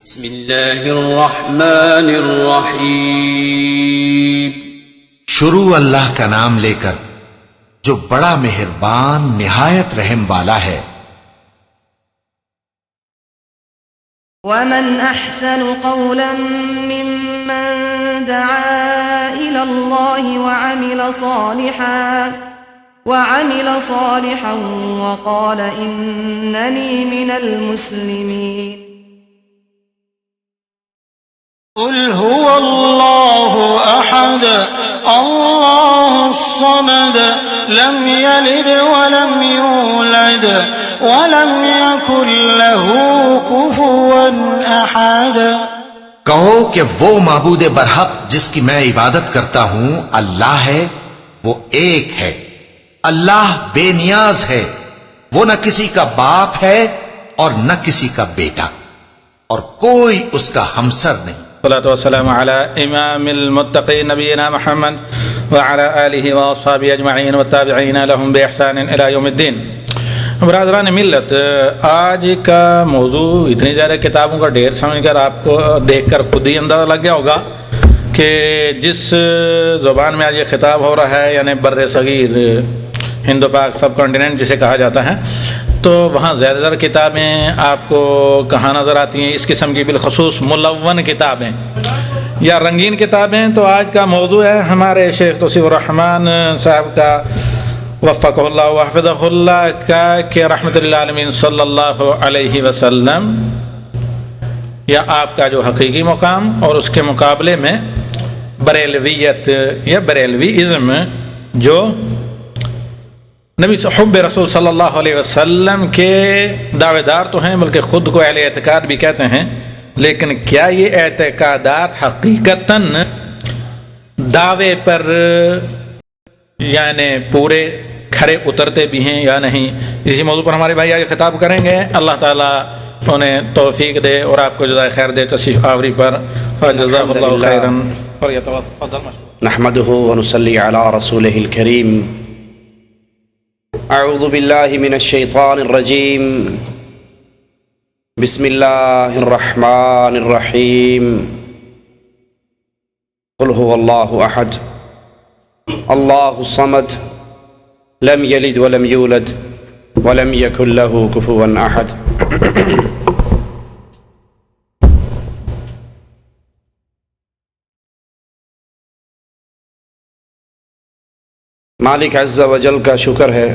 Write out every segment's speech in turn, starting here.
بسم اللہ الرحمن الرحیم۔ شروع اللہ کا نام لے کر جو بڑا مہربان نہایت رحم والا ہے۔ ومن احسن قولا ممن دعا الى الله وعمل صالحا وقال انني من المسلمين۔ قل هو الله أحد الله الصمد لم يلد ولم يولد ولم يكن له كفوا أحد۔ کہو کہ وہ معبود برحق جس کی میں عبادت کرتا ہوں اللہ ہے، وہ ایک ہے، اللہ بے نیاز ہے، وہ نہ کسی کا باپ ہے اور نہ کسی کا بیٹا، اور کوئی اس کا ہمسر نہیں۔ والصلاة والسلام على امام المتقين نبينا محمد وعلى آله واصحابه اجمعین والتابعین لهم باحسان الى یوم الدین۔ برادران ملت، آج کا موضوع اتنی زیادہ کتابوں کا ڈھیر سمجھ کر آپ کو دیکھ کر خود ہی اندازہ لگ گیا ہوگا کہ جس زبان میں آج یہ خطاب ہو رہا ہے، یعنی بر صغیر ہند و پاک سب کانٹیننٹ جسے کہا جاتا ہے، تو وہاں زیادہ تر کتابیں آپ کو کہاں نظر آتی ہیں؟ اس قسم کی بالخصوص ملون کتابیں یا رنگین کتابیں۔ تو آج کا موضوع ہے ہمارے شیخ توصیف الرحمن صاحب کا وفقہ اللہ وحفظہ اللہ کا کہ رحمۃ للعالمین صلی اللہ علیہ وسلم، یا آپ کا جو حقیقی مقام اور اس کے مقابلے میں بریلویت یا بریلوی ازم، جو نبی حب رسول صلی اللہ علیہ وسلم کے دعوے دار تو ہیں، بلکہ خود کو اہل اعتقاد بھی کہتے ہیں، لیکن کیا یہ اعتقادات حقیقتاً دعوے پر یعنی پورے کھرے اترتے بھی ہیں یا نہیں؟ اسی موضوع پر ہمارے بھائی آگے خطاب کریں گے۔ اللہ تعالیٰ انہیں توفیق دے اور آپ کو جزائے خیر دے تشریف آوری پر۔ فجزاہ اللہ خیراً فلیتفضل مشکورا۔ نحمده ونصلي على رسوله الكريم۔ اعوذ باللہ من الشیطان الرجیم، بسم اللہ الرحمن الرحیم۔ قل هو اللہ احد اللہ الصمد لم یلد ولم یولد ولم یکن له کفوا احد۔ مالک عز و جل کا شکر ہے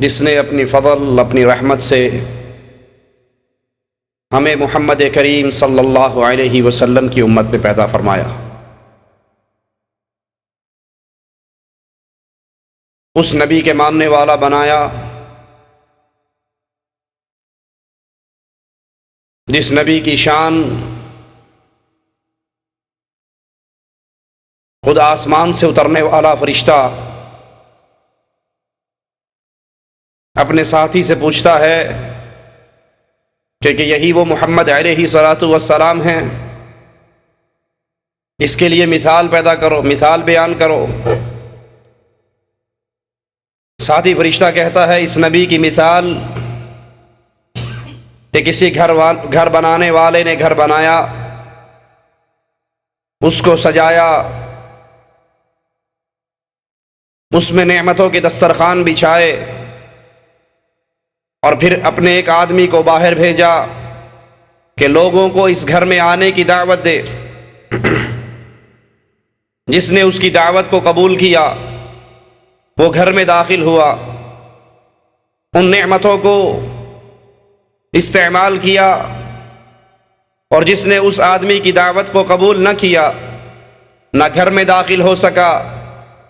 جس نے اپنی فضل، اپنی رحمت سے ہمیں محمد کریم صلی اللہ علیہ وسلم کی امت میں پیدا فرمایا۔ اس نبی کے ماننے والا بنایا جس نبی کی شان خود آسمان سے اترنے والا فرشتہ اپنے ساتھی سے پوچھتا ہے کہ یہی وہ محمد علیہ الصلاۃ والسلام ہیں، اس کے لیے مثال پیدا کرو، مثال بیان کرو۔ ساتھی فرشتہ کہتا ہے اس نبی کی مثال کہ کسی گھر بنانے والے نے گھر بنایا، اس کو سجایا، اس میں نعمتوں کے دسترخوان بچھائے، اور پھر اپنے ایک آدمی کو باہر بھیجا کہ لوگوں کو اس گھر میں آنے کی دعوت دے۔ جس نے اس کی دعوت کو قبول کیا وہ گھر میں داخل ہوا، ان نعمتوں کو استعمال کیا، اور جس نے اس آدمی کی دعوت کو قبول نہ کیا، نہ گھر میں داخل ہو سکا،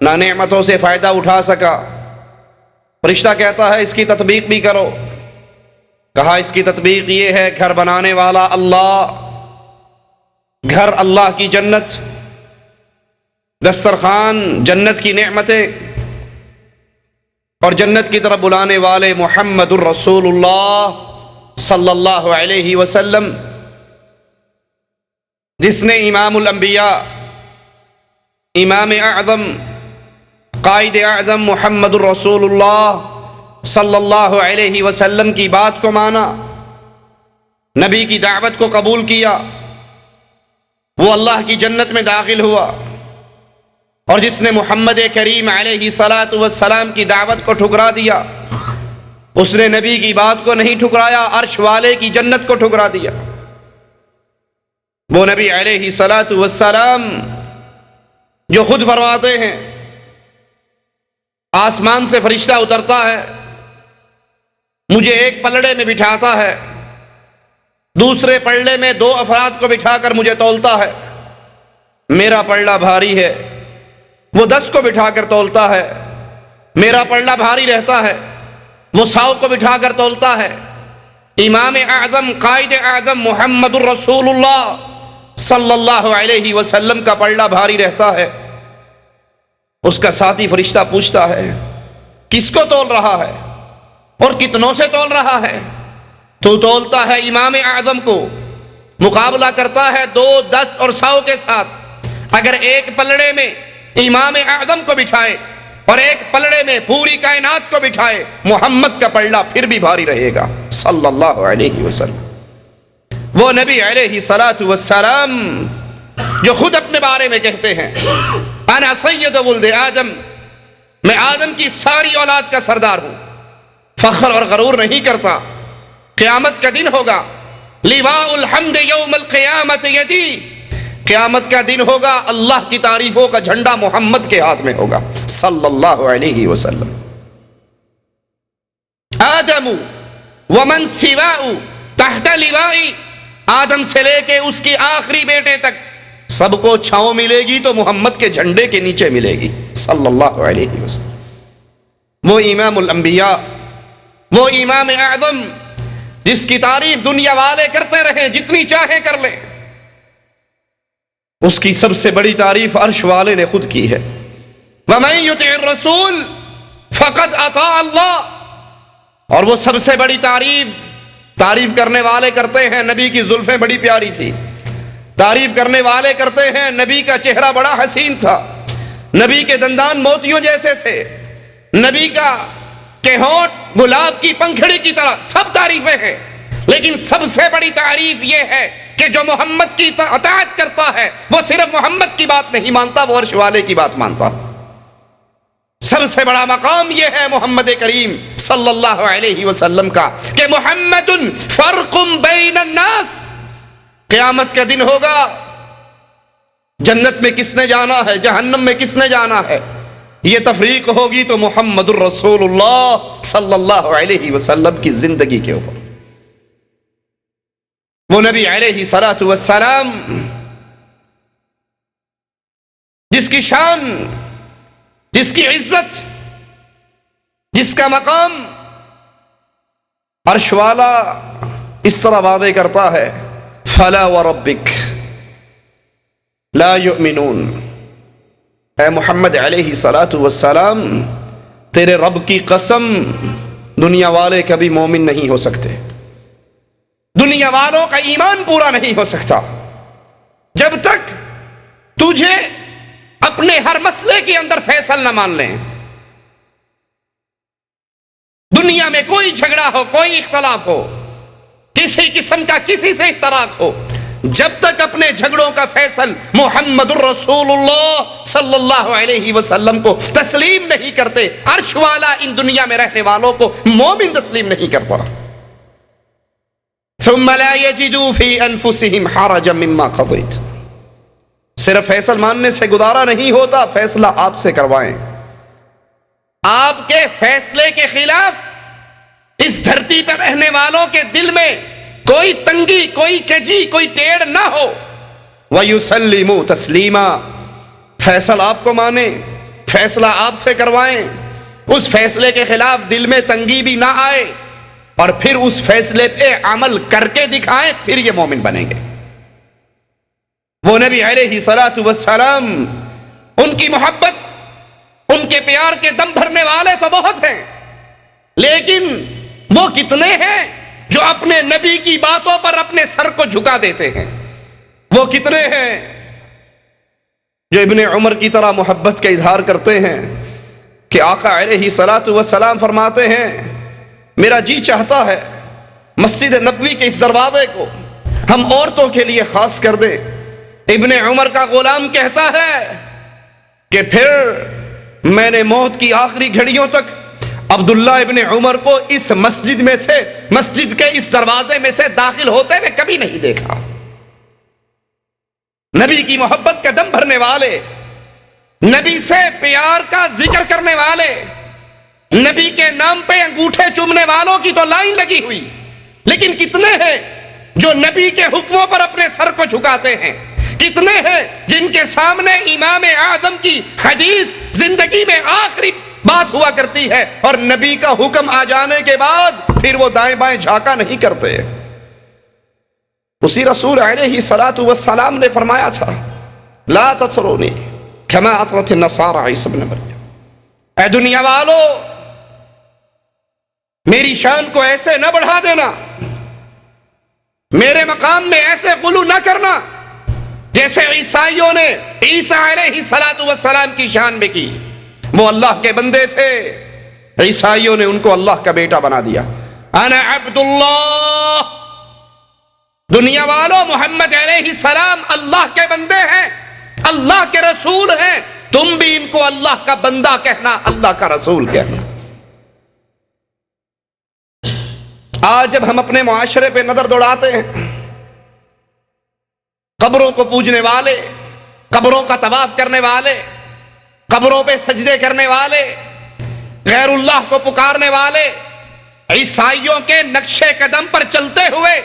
نہ نعمتوں سے فائدہ اٹھا سکا۔ فرشتہ کہتا ہے اس کی تطبیق بھی کرو۔ کہا اس کی تطبیق یہ ہے، گھر بنانے والا اللہ، گھر اللہ کی جنت، دسترخوان جنت کی نعمتیں، اور جنت کی طرف بلانے والے محمد الرسول اللہ صلی اللہ علیہ وسلم، جس نے امام الانبیاء، امام اعظم، قائد اعظم محمد الرسول اللہ صلی اللہ علیہ وسلم کی بات کو مانا، نبی کی دعوت کو قبول کیا، وہ اللہ کی جنت میں داخل ہوا۔ اور جس نے محمد کریم علیہ الصلاۃ والسلام کی دعوت کو ٹھکرا دیا، اس نے نبی کی بات کو نہیں ٹھکرایا، عرش والے کی جنت کو ٹھکرا دیا۔ وہ نبی علیہ الصلاۃ والسلام جو خود فرماتے ہیں آسمان سے فرشتہ اترتا ہے، مجھے ایک پلڑے میں بٹھاتا ہے، دوسرے پلڑے میں 2 افراد کو بٹھا کر مجھے تولتا ہے، میرا پلڑا بھاری ہے، وہ 10 کو بٹھا کر تولتا ہے، میرا پلڑا بھاری رہتا ہے، وہ 100 کو بٹھا کر تولتا ہے۔ امام اعظم قائد اعظم محمد الرسول اللہ صلی اللہ علیہ وسلم کا پلڑا بھاری رہتا ہے۔ اس کا ساتھی فرشتہ پوچھتا ہے کس کو تول رہا ہے اور کتنوں سے تول رہا ہے؟ تو تولتا ہے امام اعظم کو، مقابلہ کرتا ہے 2، 10 اور 100 کے ساتھ۔ اگر ایک پلڑے میں امام اعظم کو بٹھائے اور ایک پلڑے میں پوری کائنات کو بٹھائے، محمد کا پلڑا پھر بھی بھاری رہے گا صلی اللہ علیہ وسلم۔ وہ نبی علیہ الصلاۃ والسلام جو خود اپنے بارے میں کہتے ہیں انا سید ولد آدم، میں آدم کی ساری اولاد کا سردار ہوں، فخر اور غرور نہیں کرتا۔ قیامت کا دن ہوگا، لواء الحمد یوم القیامت یدی، قیامت کا دن ہوگا، اللہ کی تعریفوں کا جھنڈا محمد کے ہاتھ میں ہوگا صلی اللہ علیہ وسلم۔ آدم ومن سواء تحت لوائی، آدم سے لے کے اس کی آخری بیٹے تک سب کو چھاؤں ملے گی تو محمد کے جھنڈے کے نیچے ملے گی صلی اللہ علیہ وسلم۔ وہ امام الانبیاء، وہ امام اعظم جس کی تعریف دنیا والے کرتے رہیں، جتنی چاہیں کر لیں، اس کی سب سے بڑی تعریف عرش والے نے خود کی ہے۔ وَمَن يُطِعِ الرَّسُولَ فَقَدْ أَطَاعَ اللَّهَ، اور وہ سب سے بڑی تعریف کرنے والے کرتے ہیں نبی کی زلفیں بڑی پیاری تھی، تعریف کرنے والے کرتے ہیں نبی کا چہرہ بڑا حسین تھا، نبی کے دندان موتیوں جیسے تھے، نبی کا کہ ہونٹ گلاب کی پنکھڑی کی طرح، سب تعریفیں ہیں، لیکن سب سے بڑی تعریف یہ ہے کہ جو محمد کی اطاعت کرتا ہے وہ صرف محمد کی بات نہیں مانتا، وہ عرش والے کی بات مانتا۔ سب سے بڑا مقام یہ ہے محمد کریم صلی اللہ علیہ وسلم کا کہ محمد فرق بین الناس۔ قیامت کا دن ہوگا، جنت میں کس نے جانا ہے، جہنم میں کس نے جانا ہے، یہ تفریق ہوگی تو محمد الرسول اللہ صلی اللہ علیہ وسلم کی زندگی کے اوپر۔ وہ نبی علیہ الصلاۃ والسلام جس کی شان، جس کی عزت، جس کا مقام، عرش والا اس طرح وعدے کرتا ہے فلا وربک لا یؤمنون، اے محمد علیہ الصلاۃ والسلام تیرے رب کی قسم دنیا والے کبھی مومن نہیں ہو سکتے، دنیا والوں کا ایمان پورا نہیں ہو سکتا جب تک تجھے اپنے ہر مسئلے کے اندر فیصل نہ مان لیں۔ دنیا میں کوئی جھگڑا ہو، کوئی اختلاف ہو، کسی قسم کا کسی سے اختراق ہو، جب تک اپنے جھگڑوں کا فیصل محمد الرسول اللہ صلی اللہ علیہ وسلم کو تسلیم نہیں کرتے، عرش والا ان دنیا میں رہنے والوں کو مومن تسلیم نہیں کرتا۔ ثم لا يجدوا في انفسهم حرجا مما قضيت، صرف فیصل ماننے سے گزارا نہیں ہوتا، فیصلہ آپ سے کروائیں۔ آپ کے فیصلے کے خلاف اس دھرتی پر رہنے والوں کے دل میں کوئی تنگی، کوئی کجی، کوئی ٹیڑھ نہ ہو۔ وَيُسَلِّمُوا تَسْلِيمًا، فیصلہ آپ کو مانیں، فیصلہ آپ سے کروائیں، اس فیصلے کے خلاف دل میں تنگی بھی نہ آئے، اور پھر اس فیصلے پہ عمل کر کے دکھائیں، پھر یہ مومن بنیں گے۔ وہ نبی علیہ الصلاۃ والسلام، ان کی محبت، ان کے پیار کے دم بھرنے والے تو بہت ہیں، لیکن وہ کتنے ہیں جو اپنے نبی کی باتوں پر اپنے سر کو جھکا دیتے ہیں؟ وہ کتنے ہیں جو ابن عمر کی طرح محبت کا اظہار کرتے ہیں کہ آقا علیہ الصلاۃ والسلام فرماتے ہیں میرا جی چاہتا ہے مسجد نبوی کے اس دروازے کو ہم عورتوں کے لیے خاص کر دیں۔ ابن عمر کا غلام کہتا ہے کہ پھر میں نے موت کی آخری گھڑیوں تک عبداللہ ابن عمر کو اس مسجد میں سے، مسجد کے اس دروازے میں سے داخل ہوتے ہوئے کبھی نہیں دیکھا۔ نبی کی محبت کا دم بھرنے والے، نبی سے پیار کا ذکر کرنے والے، نبی کے نام پہ انگوٹھے چومنے والوں کی تو لائن لگی ہوئی، لیکن کتنے ہیں جو نبی کے حکموں پر اپنے سر کو جھکاتے ہیں؟ کتنے ہیں جن کے سامنے امام اعظم کی حدیث زندگی میں آخری بات ہوا کرتی ہے اور نبی کا حکم آ جانے کے بعد پھر وہ دائیں بائیں جھانکا نہیں کرتے؟ اسی رسول علیہ الصلوۃ والسلام نے فرمایا تھا لا تطرونی کما اطرت النصارى عیسی ابن مریم، اے دنیا والو میری شان کو ایسے نہ بڑھا دینا، میرے مقام میں ایسے غلو نہ کرنا جیسے عیسائیوں نے عیسیٰ علیہ الصلوۃ والسلام کی شان میں کی۔ وہ اللہ کے بندے تھے، عیسائیوں نے ان کو اللہ کا بیٹا بنا دیا۔ انا عبد اللہ، دنیا والوں محمد علیہ السلام اللہ کے بندے ہیں، اللہ کے رسول ہیں، تم بھی ان کو اللہ کا بندہ کہنا، اللہ کا رسول کہنا۔ آج جب ہم اپنے معاشرے پہ نظر دوڑاتے ہیں، قبروں کو پوجنے والے، قبروں کا طواف کرنے والے، قبروں پہ سجدے کرنے والے، غیر اللہ کو پکارنے والے، عیسائیوں کے نقش قدم پر چلتے ہوئے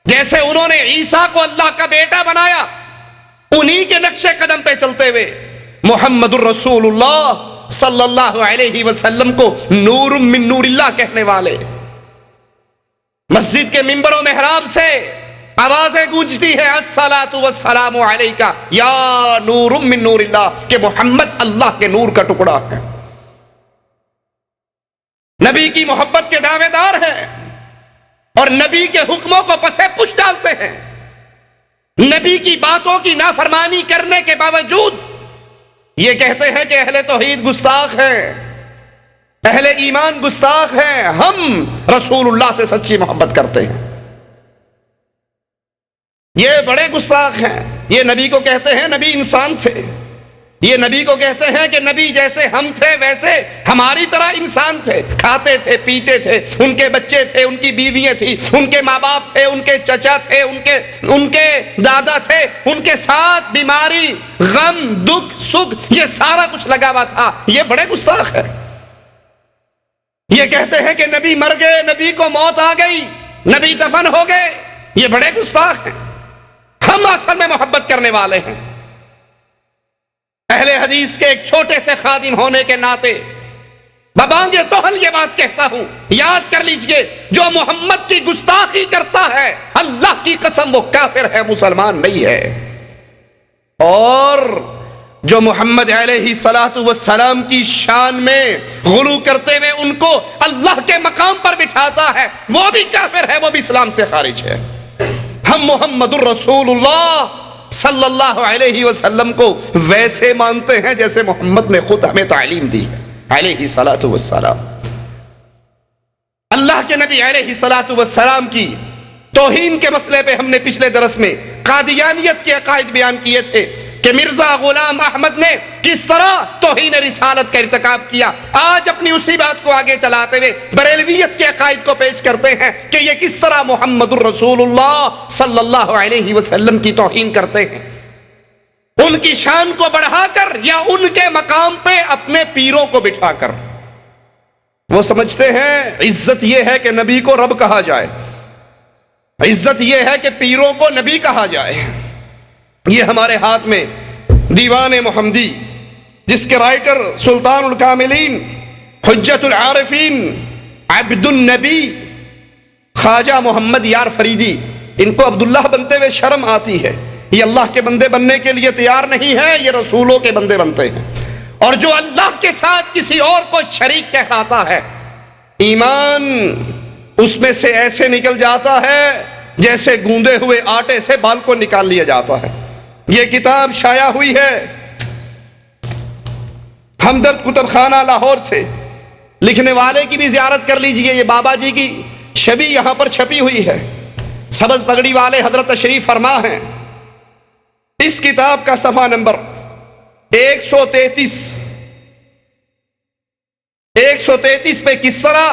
جیسے انہوں نے عیسیٰ کو اللہ کا بیٹا بنایا، انہی کے نقش قدم پہ چلتے ہوئے محمد الرسول اللہ صلی اللہ علیہ وسلم کو نور من نور اللہ کہنے والے، مسجد کے منبر و محراب سے آوازیں گونجتی ہیں الصلاۃ والسلام علیکہ یا نور من نور اللہ، کہ محمد اللہ کے نور کا ٹکڑا ہے، نبی کی محبت کے دعوے دار ہیں اور نبی کے حکموں کو پسے پش ڈالتے ہیں، نبی کی باتوں کی نافرمانی کرنے کے باوجود یہ کہتے ہیں کہ اہل توحید گستاخ ہیں، اہل ایمان گستاخ ہیں، ہم رسول اللہ سے سچی محبت کرتے ہیں۔ یہ بڑے گستاخ ہیں، یہ نبی کو کہتے ہیں نبی انسان تھے، یہ نبی کو کہتے ہیں کہ نبی جیسے ہم تھے ویسے ہماری طرح انسان تھے، کھاتے تھے پیتے تھے، ان کے بچے تھے، ان کی بیویاں تھیں، ان کے ماں باپ تھے، ان کے چچا تھے، ان کے دادا تھے، ان کے ساتھ بیماری، غم، دکھ، سکھ، یہ سارا کچھ لگا ہوا تھا۔ یہ بڑے گستاخ ہیں، یہ کہتے ہیں کہ نبی مر گئے، نبی کو موت آ گئی، نبی دفن ہو گئے، یہ بڑے گستاخ ہیں۔ ہم اصل میں محبت کرنے والے ہیں، اہل حدیث کے ایک چھوٹے سے خادم ہونے کے ناطے ببانگ توہل یہ بات کہتا ہوں، یاد کر لیجئے جو محمد کی گستاخی کرتا ہے اللہ کی قسم وہ کافر ہے، مسلمان نہیں ہے، اور جو محمد علیہ الصلوۃ والسلام کی شان میں غلو کرتے ہوئے ان کو اللہ کے مقام پر بٹھاتا ہے وہ بھی کافر ہے، وہ بھی اسلام سے خارج ہے۔ ہم محمد الرسول اللہ صلی اللہ علیہ وسلم کو ویسے مانتے ہیں جیسے محمد نے خود ہمیں تعلیم دی ہے علیہ الصلوۃ والسلام۔ اللہ کے نبی علیہ الصلوۃ والسلام کی توہین کے مسئلے پہ ہم نے پچھلے درس میں قادیانیت کے عقائد بیان کیے تھے کہ مرزا غلام احمد نے کس طرح توہین رسالت کا ارتکاب کیا۔ آج اپنی اسی بات کو آگے چلاتے ہوئے بریلویت کے عقائد کو پیش کرتے ہیں کہ یہ کس طرح محمد الرسول اللہ صلی اللہ علیہ وسلم کی توہین کرتے ہیں، ان کی شان کو بڑھا کر یا ان کے مقام پہ اپنے پیروں کو بٹھا کر۔ وہ سمجھتے ہیں عزت یہ ہے کہ نبی کو رب کہا جائے، عزت یہ ہے کہ پیروں کو نبی کہا جائے۔ یہ ہمارے ہاتھ میں دیوان محمدی جس کے رائٹر سلطان الکاملین حجت العارفین عبد النبی خواجہ محمد یار فریدی، ان کو عبداللہ بنتے ہوئے شرم آتی ہے، یہ اللہ کے بندے بننے کے لیے تیار نہیں ہے، یہ رسولوں کے بندے بنتے ہیں، اور جو اللہ کے ساتھ کسی اور کو شریک کہلاتا ہے ایمان اس میں سے ایسے نکل جاتا ہے جیسے گوندے ہوئے آٹے سے بال کو نکال لیا جاتا ہے۔ یہ کتاب شائع ہوئی ہے ہمدرد کتب خانہ لاہور سے، لکھنے والے کی بھی زیارت کر لیجئے، یہ بابا جی کی شبیہ یہاں پر چھپی ہوئی ہے، سبز پگڑی والے حضرت تشریف فرما ہیں۔ اس کتاب کا صفحہ نمبر 133 پہ کس طرح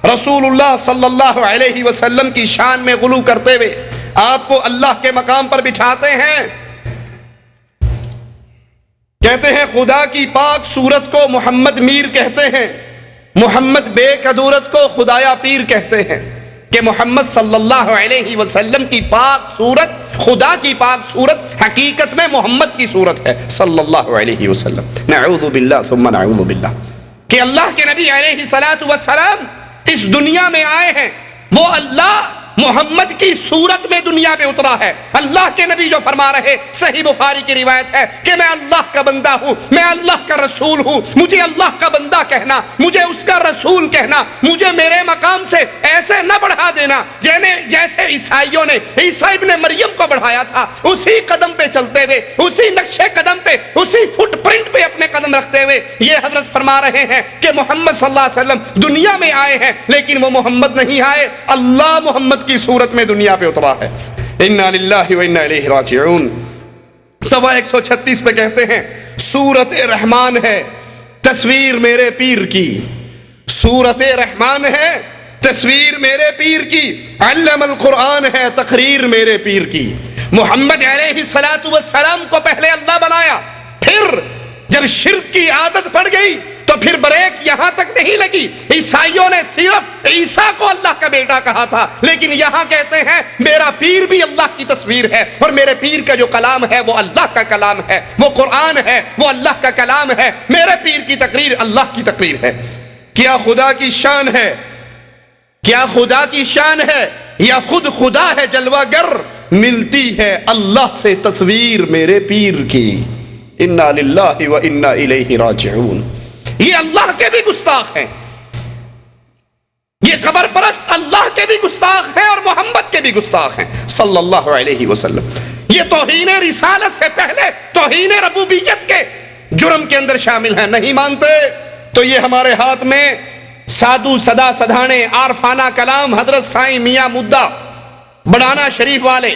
رسول اللہ صلی اللہ علیہ وسلم کی شان میں غلو کرتے ہوئے آپ کو اللہ کے مقام پر بٹھاتے ہیں۔ کہتے ہیں خدا کی پاک صورت کو محمد میر کہتے ہیں، محمد بے قدورت کو خدایا پیر کہتے ہیں، کہ محمد صلی اللہ علیہ وسلم کی پاک صورت، خدا کی پاک صورت حقیقت میں محمد کی صورت ہے صلی اللہ علیہ وسلم۔ نعوذ باللہ ثم نعوذ باللہ، کہ اللہ کے نبی علیہ السلام اس دنیا میں آئے ہیں، وہ اللہ محمد کی صورت میں دنیا پہ اترا ہے۔ اللہ کے نبی جو فرما رہے، صحیح بخاری کی روایت ہے کہ میں اللہ کا بندہ ہوں، میں اللہ کا رسول ہوں، مجھے اللہ کا بندہ کہنا، مجھے اس کا رسول کہنا، مجھے میرے مقام سے ایسے نہ بڑھا دینا جیسے عیسائیوں نے عیسیٰ ابن مریم کو بڑھایا تھا، اسی قدم پہ چلتے ہوئے، اسی نقشے قدم پہ، اسی فٹ پرنٹ پہ اپنے قدم رکھتے ہوئے یہ حضرت فرما رہے ہیں کہ محمد صلی اللہ علیہ وسلم دنیا میں آئے ہیں، لیکن وہ محمد نہیں آئے، اللہ محمد کی صورت میں دنیا پہ اترا ہے۔ انا للہ و انا الیہ راجعون۔ صفحہ 136 پہ کہتے ہیں سورت رحمان ہے تصویر میرے پیر کی، سورت رحمان ہے تصویر میرے پیر کی، علم القرآن ہے تقریر میرے پیر کی۔ محمد علیہ السلام کو پہلے اللہ بنایا، پھر جب شرک کی عادت پڑ گئی تو پھر بریک یہاں تک نہیں لگی۔ عیسائیوں نے صرف عیسیٰ کو اللہ کا بیٹا کہا تھا، لیکن یہاں کہتے ہیں میرا پیر بھی اللہ کی تصویر ہے، اور میرے پیر کا جو کلام ہے وہ اللہ کا کلام ہے، وہ قرآن ہے، وہ اللہ کا کلام ہے، میرے پیر کی تقریر اللہ کی تقریر ہے۔ کیا خدا کی شان ہے، کیا خدا کی شان ہے یا خود خدا ہے جلوہ گر، ملتی ہے اللہ سے تصویر میرے پیر کی۔ انا للہ و انا الیہ راجعون۔ یہ اللہ کے بھی گستاخ ہیں، یہ قبر پرست اللہ کے بھی گستاخ ہیں اور محمد کے بھی گستاخ ہیں صلی اللہ علیہ وسلم۔ یہ توہین رسالت سے پہلے توہین ربوبیت کے جرم کے اندر شامل ہیں۔ نہیں مانتے تو یہ ہمارے ہاتھ میں سادو سدا سدھانے عارفانہ کلام حضرت سائیں میاں مدہ بڑانا شریف والے،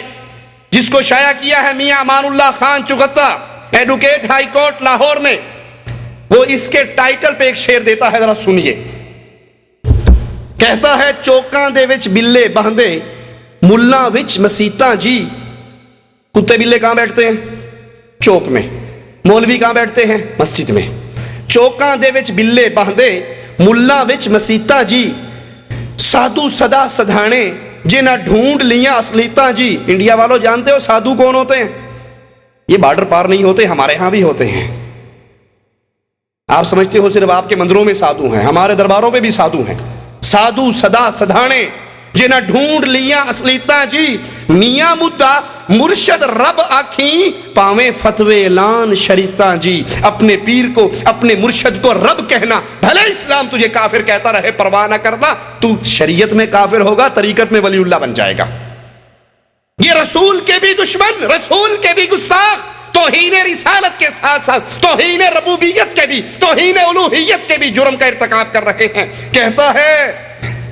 جس کو شائع کیا ہے میاں Aman Ullah Khan Chughtai, advocate high court Lahore نے، وہ اس کے ٹائٹل پہ ایک شعر دیتا ہے، ذرا سنیے۔ کہتا ہے چوکاں دے وچ بلے باندھے ملاں وچ مسیتاں جی۔ کتے بلے کہاں بیٹھتے ہیں؟ چوک میں۔ مولوی کہاں بیٹھتے ہیں؟ مسجد میں۔ چوکاں دے وچ بلے باندھے ملاں وچ مسیتاں جی، سادو سدا سدھانے جنہ ڈھونڈ لیاں اصلیتاں جی۔ انڈیا والوں جانتے ہو سادو کون ہوتے ہیں؟ یہ بارڈر پار نہیں ہوتے، ہمارے ہاں بھی ہوتے ہیں۔ آپ سمجھتے ہو صرف آپ کے مندروں میں سادھو ہیں، ہمارے درباروں پہ بھی سادھو ہیں۔ سادھو سدا سدھانے جنہ ڈھونڈ لیاں اصلیتاں جی، میاں مدہ مرشد رب آکھیں پاویں فتوے اعلان شریطاں جی۔ اپنے پیر کو، اپنے مرشد کو رب کہنا، بھلے اسلام تجھے کافر کہتا رہے پرواہ نہ کرنا، تو شریعت میں کافر ہوگا، طریقت میں ولی اللہ بن جائے گا۔ یہ رسول کے بھی دشمن، رسول کے بھی گستاخ، توہین رسالت کے ساتھ ساتھ توہین ربوبیت کے بھی، توہین الوہیت کے بھی جرم کا ارتکاب کر رہے ہیں۔ کہتا ہے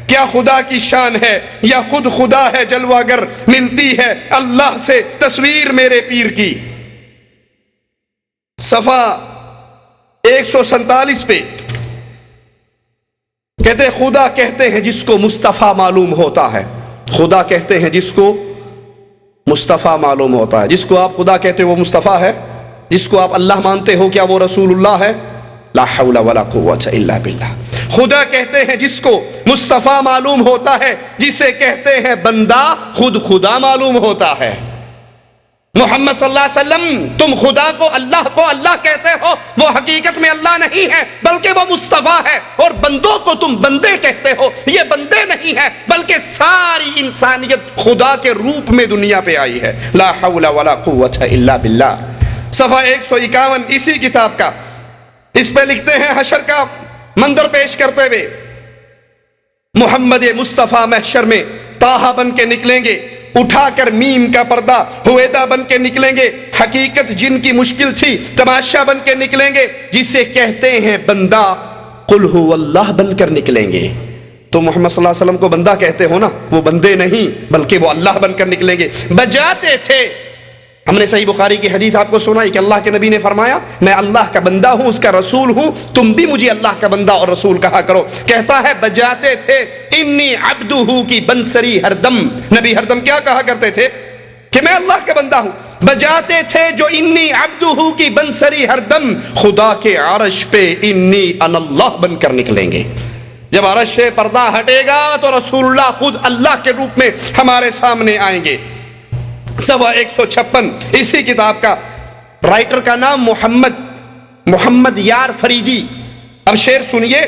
کیا خدا کی شان ہے یا خود خدا ہے جلوہ گر، ملتی ہے اللہ سے تصویر میرے پیر کی۔ صفحہ 147 پہ کہتے خدا کہتے ہیں جس کو مصطفیٰ معلوم ہوتا ہے، خدا کہتے ہیں جس کو مصطفیٰ معلوم ہوتا ہے۔ جس کو آپ خدا کہتے ہو وہ مصطفیٰ ہے، جس کو آپ اللہ مانتے ہو کیا وہ رسول اللہ ہے؟ لا حول ولا قوت الا باللہ۔ خدا کہتے ہیں جس کو مصطفیٰ معلوم ہوتا ہے، جسے کہتے ہیں بندہ خود خدا معلوم ہوتا ہے۔ محمد صلی اللہ علیہ وسلم، تم خدا کو اللہ کہتے ہو، وہ حقیقت میں اللہ نہیں ہے بلکہ وہ مصطفیٰ ہے، اور بندوں کو تم بندے کہتے ہو، یہ بندے نہیں ہے بلکہ ساری انسانیت خدا کے روپ میں دنیا پہ آئی ہے۔ لا حول ولا قوت الا باللہ۔ صفحہ 151 اسی کتاب کا، اس پہ لکھتے ہیں حشر کا منظر پیش کرتے ہوئے محمد مصطفیٰ محشر میں طٰہٰ بن کے نکلیں گے، اٹھا کر میم کا پردہ ہویدا بن کے نکلیں گے، حقیقت جن کی مشکل تھی تماشا بن کے نکلیں گے، جسے کہتے ہیں بندہ قل هو اللہ بن کر نکلیں گے. تو محمد صلی اللہ علیہ وسلم کو بندہ کہتے ہو نا، وہ بندے نہیں بلکہ وہ اللہ بن کر نکلیں گے. بجاتے تھے. ہم نے صحیح بخاری کی حدیث آپ کو سنائی کہ اللہ کے نبی نے فرمایا میں اللہ کا بندہ ہوں، اس کا رسول ہوں، تم بھی مجھے اللہ کا بندہ اور رسول کہا کرو. کہتا ہے بجاتے تھے انی عبدہ کی بنسری ہر دم. نبی ہر دم کیا کہا کرتے تھے کہ میں اللہ کا بندہ ہوں. بجاتے تھے جو انی عبدہ کی بنسری ہر دم، خدا کے عرش پہ انی ان اللہ بن کر نکلیں گے. جب عرش سے پردہ ہٹے گا تو رسول اللہ خود اللہ کے روپ میں ہمارے سامنے آئیں گے. صفحہ 156 اسی کتاب کا، رائٹر کا نام محمد یار فریدی. اب شعر سنیے،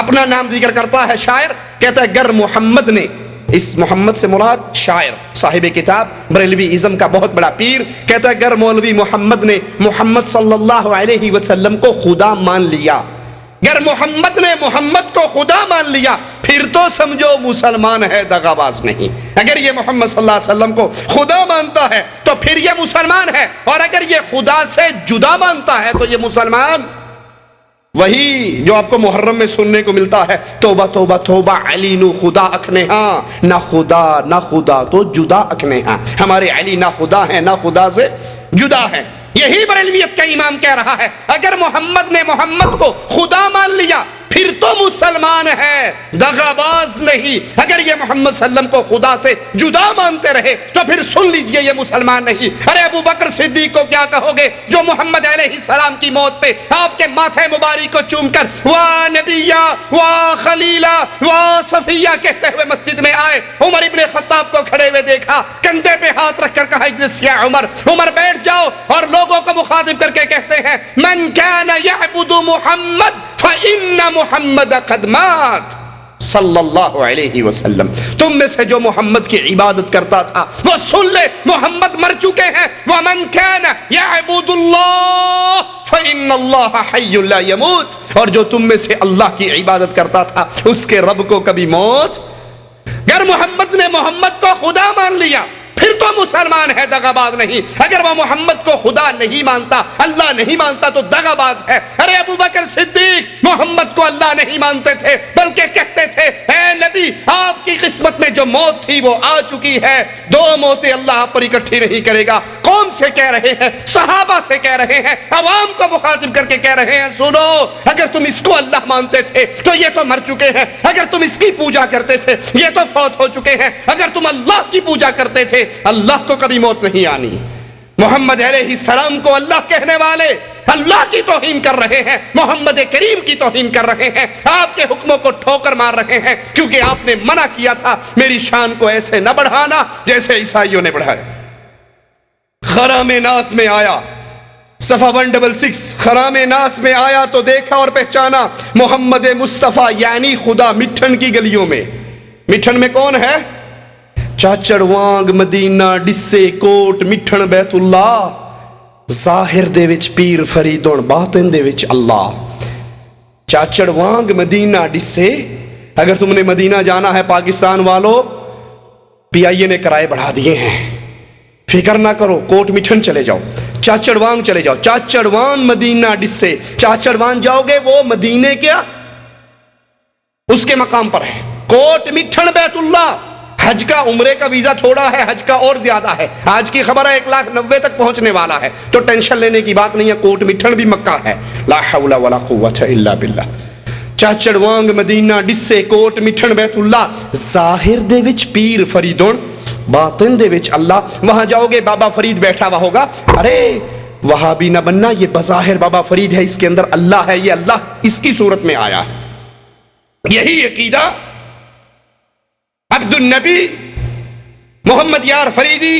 اپنا نام ذکر کرتا ہے شاعر، کہتا ہے گر محمد نے، اس محمد سے مراد شاعر صاحب کتاب بریلوی ازم کا بہت بڑا پیر، کہتا ہے گر مولوی محمد نے محمد صلی اللہ علیہ وسلم کو خدا مان لیا، گر محمد نے محمد کو خدا مان لیا، پھر تو سمجھو مسلمان ہے دغا باز نہیں. اگر یہ محمد صلی اللہ علیہ وسلم کو خدا مانتا ہے تو پھر یہ مسلمان ہے، اور اگر یہ خدا سے جدا مانتا ہے تو یہ مسلمان وہی جو آپ کو محرم میں سننے کو ملتا ہے، توبہ توبہ توبہ علی نو خدا اکھنے ہاں، نہ خدا تو جدا اکھنے ہاں. ہمارے علی نہ خدا ہیں نہ خدا سے جدا ہیں. یہی بریلویت کا امام کہہ رہا ہے اگر محمد نے محمد کو خدا مان لیا پھر تو مسلمان ہے دغا باز نہیں. اگر یہ محمد صلی اللہ علیہ وسلم کو خدا سے جدا مانتے رہے تو پھر سن لیجئے یہ مسلمان نہیں. ارے ابو بکر صدیق کو کیا کہو گے جو محمد علیہ السلام کی موت پہ آپ کے ماتھے مبارک کو چوم کر وا نبیہ وا خلیلہ وا صفیہ کہتے ہوئے مسجد میں آئے. عمر ابن خطاب کو کھڑے ہوئے دیکھا، کندھے پہ ہاتھ رکھ کر کہا اجلس یا عمر. عمر بیٹھ جاؤ، اور لوگوں کو مخاطب کر کے کہتے ہیں من کان یعبد محمد فإن محمد قد مات صلی اللہ علیہ وسلم. تم میں سے جو محمد کی عبادت کرتا تھا وہ سن لے محمد مر چکے ہیں. ومن كان يعبد الله فإن الله حي لا يموت. اور جو تم میں سے اللہ کی عبادت کرتا تھا اس کے رب کو کبھی موت. اگر محمد نے محمد کو خدا مان لیا پھر تو مسلمان ہے دغا باز نہیں. اگر وہ محمد کو خدا نہیں مانتا اللہ نہیں مانتا تو دغا باز ہے. ارے ابو بکر صدیق محمد کو اللہ نہیں مانتے تھے بلکہ کہتے تھے اے نبی آپ کی قسمت میں جو موت تھی وہ آ چکی ہے، دو موتیں اللہ آپ پر اکٹھی نہیں کرے گا. قوم سے کہہ رہے ہیں، صحابہ سے کہہ رہے ہیں، عوام کو مخاطب کر کے کہہ رہے ہیں سنو اگر تم اس کو اللہ مانتے تھے تو یہ تو مر چکے ہیں، اگر تم اس کی پوجا کرتے تھے یہ تو فوت ہو چکے ہیں، اگر تم اللہ کی پوجا کرتے تھے اللہ کو کبھی موت نہیں آنی. محمد علیہ السلام کو اللہ کہنے والے اللہ کی توہین کر رہے ہیں، محمد کریم کی توہین کر رہے ہیں، آپ کے حکموں کو ٹھوکر مار رہے ہیں کیونکہ آپ نے منع کیا تھا میری شان کو ایسے نہ بڑھانا جیسے عیسائیوں نے بڑھایا. خرام ناس میں آیا صفحہ 166 خرام ناس میں آیا تو دیکھا اور پہچانا محمد مصطفیٰ یعنی خدا مٹھن کی گلیوں میں. مٹھن میں کون ہے؟ چاچڑ وانگ مدینہ ڈسے کوٹ مٹھن بیت اللہ، ظاہر دے وچ پیر فریدون باطن دے وچ اللہ. چاچڑ وانگ مدینہ ڈسے. اگر تم نے مدینہ جانا ہے پاکستان والوں، پی آئی اے نے کرائے بڑھا دیے ہیں، فکر نہ کرو، کوٹ مٹھن چلے جاؤ، چاچڑ وانگ چلے جاؤ. چاچڑ وانگ مدینہ ڈسے، چاچڑ وانگ جاؤ گے وہ مدینے کیا اس کے مقام پر ہے. کوٹ مٹھن بیت اللہ. حج کا عمرے کا ویزا تھوڑا ہے، حج کا اور زیادہ ہے. آج کی خبر ہے 1,90,000 تک پہنچنے والا ہے، تو ٹینشن لینے کی بات نہیں ہے. کوٹ مٹھن بھی مکہ ہے. لا حول ولا قوت الا باللہ. چاچڑ وانگ مدینہ ڈسے کوٹ مٹھن بیت اللہ، ظاہر دے وچ پیر فریدون باطن دے وچ اللہ. وہاں جاؤ گے بابا فرید بیٹھا ہوا ہوگا. ارے وہاں بھی نہ بننا، یہ بظاہر بابا فرید ہے، اس کے اندر اللہ ہے، یہ اللہ اس کی صورت میں آیا ہے. یہی عقیدہ عبد النبی محمد یار فریدی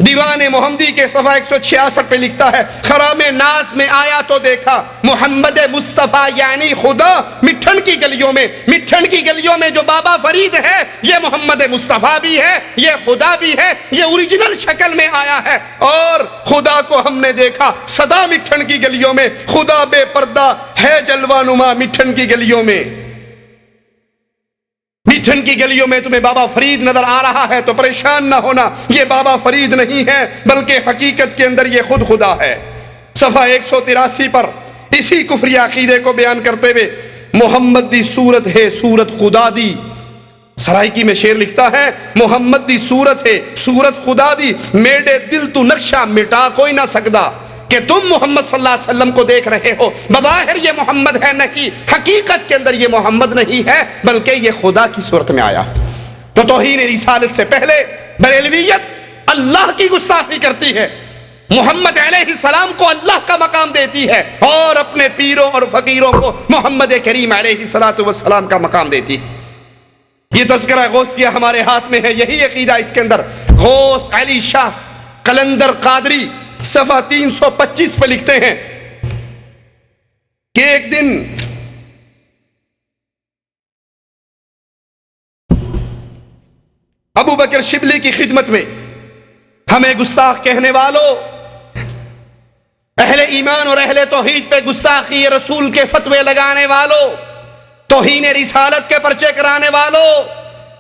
دیوان محمدی کے صفحہ 166 پہ لکھتا ہے خرام ناز میں آیا تو دیکھا محمد مصطفیٰ یعنی خدا مٹھن کی گلیوں میں. مٹھن کی گلیوں میں جو بابا فرید ہے یہ محمد مصطفیٰ بھی ہے، یہ خدا بھی ہے، یہ اوریجنل شکل میں آیا ہے. اور خدا کو ہم نے دیکھا سدا مٹھن کی گلیوں میں، خدا بے پردہ ہے جلوہ نما مٹھن کی گلیوں میں. مٹھن کی گلیوں میں تمہیں بابا فرید نظر آ رہا ہے تو پریشان نہ ہونا، یہ بابا فرید نہیں ہے بلکہ حقیقت کے اندر یہ خود خدا ہے. صفحہ 183 پر اسی کفری عقیدے کو بیان کرتے ہوئے محمد دی صورت ہے صورت خدا دی. سرائکی میں شعر لکھتا ہے محمد دی صورت ہے صورت خدا دی, میرے دل تو نقشہ مٹا کوئی نہ سکدا کہ تم محمد صلی اللہ علیہ وسلم کو دیکھ رہے ہو. بظاہر یہ محمد ہے نہیں, حقیقت کے اندر یہ محمد نہیں ہے بلکہ یہ خدا کی صورت میں آیا. تو توہین رسالت سے پہلے بریلویت اللہ کی گستاخی کرتی ہے, محمد علیہ السلام کو اللہ کا مقام دیتی ہے اور اپنے پیروں اور فقیروں کو محمد کریم علیہ السلام کا مقام دیتی ہے. یہ تذکرہ غوثیہ ہمارے ہاتھ میں ہے, یہی عقیدہ اس کے اندر. غوث علی شاہ قلندر قادری صفحہ 325 پہ لکھتے ہیں کہ ایک دن ابو بکر شبلی کی خدمت میں ہمیں گستاخ کہنے والوں, اہل ایمان اور اہل توحید پہ گستاخی رسول کے فتوے لگانے والوں, توہین رسالت کے پرچے کرانے والوں,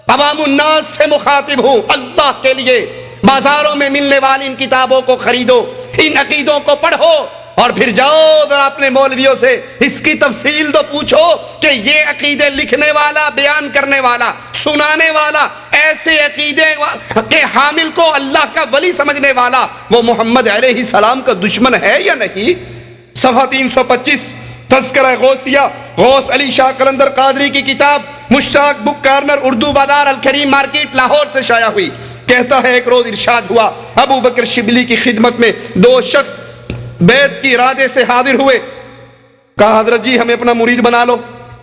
عوام الناس سے مخاطب ہوں. اللہ کے لیے بازاروں میں ملنے والی ان کتابوں کو خریدو, ان عقیدوں کو پڑھو اور پھر جاؤ ذرا اپنے مولویوں سے اس کی تفصیل تو پوچھو کہ یہ عقیدے لکھنے والا, بیان کرنے والا, سنانے والا, ایسے عقیدے کے حامل کو اللہ کا ولی سمجھنے والا وہ محمد علیہ السلام کا دشمن ہے یا نہیں؟ صفحہ 325 تذکرہ غوثیہ, غوث علی شاہ قلندر قادری کی کتاب مشتاق بک کارنر اردو بازار الکریم مارکیٹ لاہور سے شائع ہوئی. کہتا ہے ایک روز ارشاد ہوا ابو بکر شبلی کی خدمت میں دو شخص بیعت کی ارادے سے حاضر ہوئے. کہا حضرت جی ہمیں اپنا مرید بنا لو.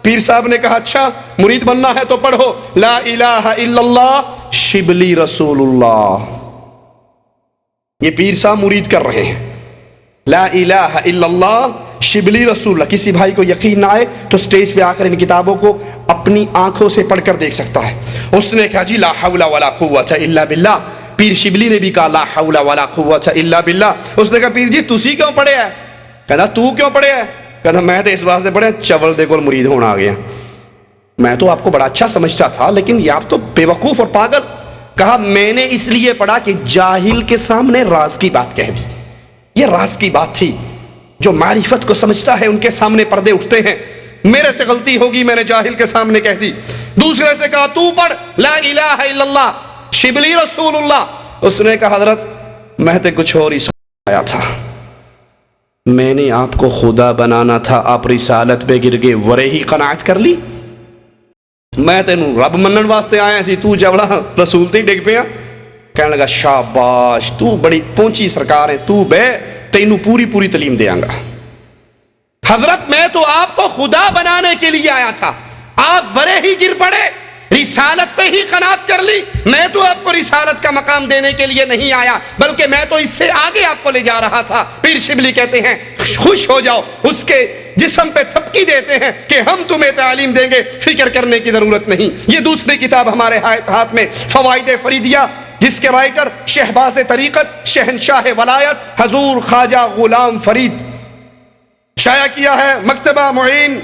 پیر صاحب نے کہا اچھا مرید بننا ہے تو پڑھو لا الہ الا اللہ شبلی رسول اللہ. یہ پیر صاحب مرید کر رہے ہیں لا الہ الا اللہ شبلی رسول اللہ. کسی بھائی کو یقین نہ آئے تو سٹیج پہ آ کر ان کتابوں کو اپنی آنکھوں سے پڑھ کر دیکھ سکتا ہے. اس نے کہا جی لا حول ولا قوت الا باللہ. پیر شبلی نے بھی کہا لا حول ولا قوت الا باللہ. اس نے کہا پیر جی تسی کیوں پڑھے ہے؟ کہنا تو کیوں پڑھے ہے؟ کہنا میں تو اس واسطے پڑھے چول دے کول مرید ہونا آ گیا. میں تو آپ کو بڑا اچھا سمجھتا تھا لیکن یہ آپ تو بے وقوف اور پاگل. کہا میں نے اس لیے پڑھا کہ جاہل کے سامنے راز کی بات کہہ دی. یہ راز کی بات تھی. جو معرفت کو سمجھتا ہے ان کے سامنے پردے اٹھتے ہیں. میرے سے غلطی ہوگی میں نے جاہل کے سامنے کہہ دی. دوسرے سے کہا تو پڑھ لا الہ الا اللہ شبلی رسول اللہ. اس نے کہا حضرت میں تو کچھ اور ہی سنایا تھا, میں نے آپ کو خدا بنانا تھا, آپ رسالت پہ گر گئے ورے ہی قناعت کر لی. میں تینوں رب منن واسطے آیا سی, تو جبڑا رسول تے ڈگ پیا. کہنے لگا شاباش تو بڑی پہنچی سرکار ہے, تو بے تینوں پوری تعلیم دیاں گا. حضرت میں تو آپ کو خدا بنانے کے لیے آیا تھا, آپ ورے ہی گر پڑے, رسالت پہ ہی قناعت کر لی. میں تو آپ کو رسالت کا مقام دینے کے لیے نہیں آیا بلکہ میں تو اس سے آگے آپ کو لے جا رہا تھا. پیر شبلی کہتے ہیں خوش ہو جاؤ, اس کے جسم پہ تھپکی دیتے ہیں کہ ہم تمہیں تعلیم دیں گے, فکر کرنے کی ضرورت نہیں. یہ دوسری کتاب ہمارے ہاتھ میں فوائد فریدیہ جس کے رائٹر شہباز طریقت شہنشاہ ولایت حضور خواجہ غلام فرید شائع کیا ہے. مکتبہ معین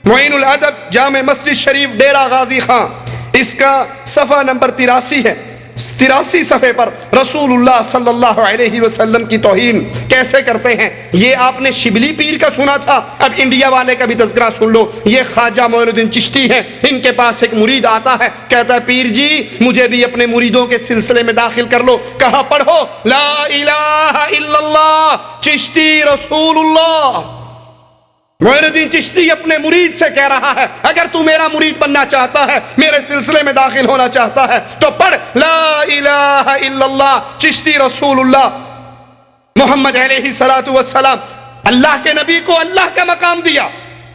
الادب جامع مسجد شریف ڈیرہ غازی خان. اس کا صفحہ نمبر 83 ہے. 83 صفحے پر رسول اللہ صلی اللہ علیہ وسلم کی توہین کیسے کرتے ہیں یہ آپ نے شبلی پیر کا سنا تھا. اب انڈیا والے کا بھی تذکرہ سن لو. یہ خواجہ معین الدین چشتی ہیں. ان کے پاس ایک مرید آتا ہے, کہتا ہے پیر جی مجھے بھی اپنے مریدوں کے سلسلے میں داخل کر لو. کہا پڑھو لا الہ الا اللہ چشتی رسول اللہ. معین الدین چشتی اپنے مرید سے کہہ رہا ہے اگر تو میرا مرید بننا چاہتا ہے, میرے سلسلے میں داخل ہونا چاہتا ہے تو پڑھ لا الہ الا اللہ چشتی رسول اللہ. محمد علیہ السلام اللہ کے نبی کو اللہ کا مقام دیا,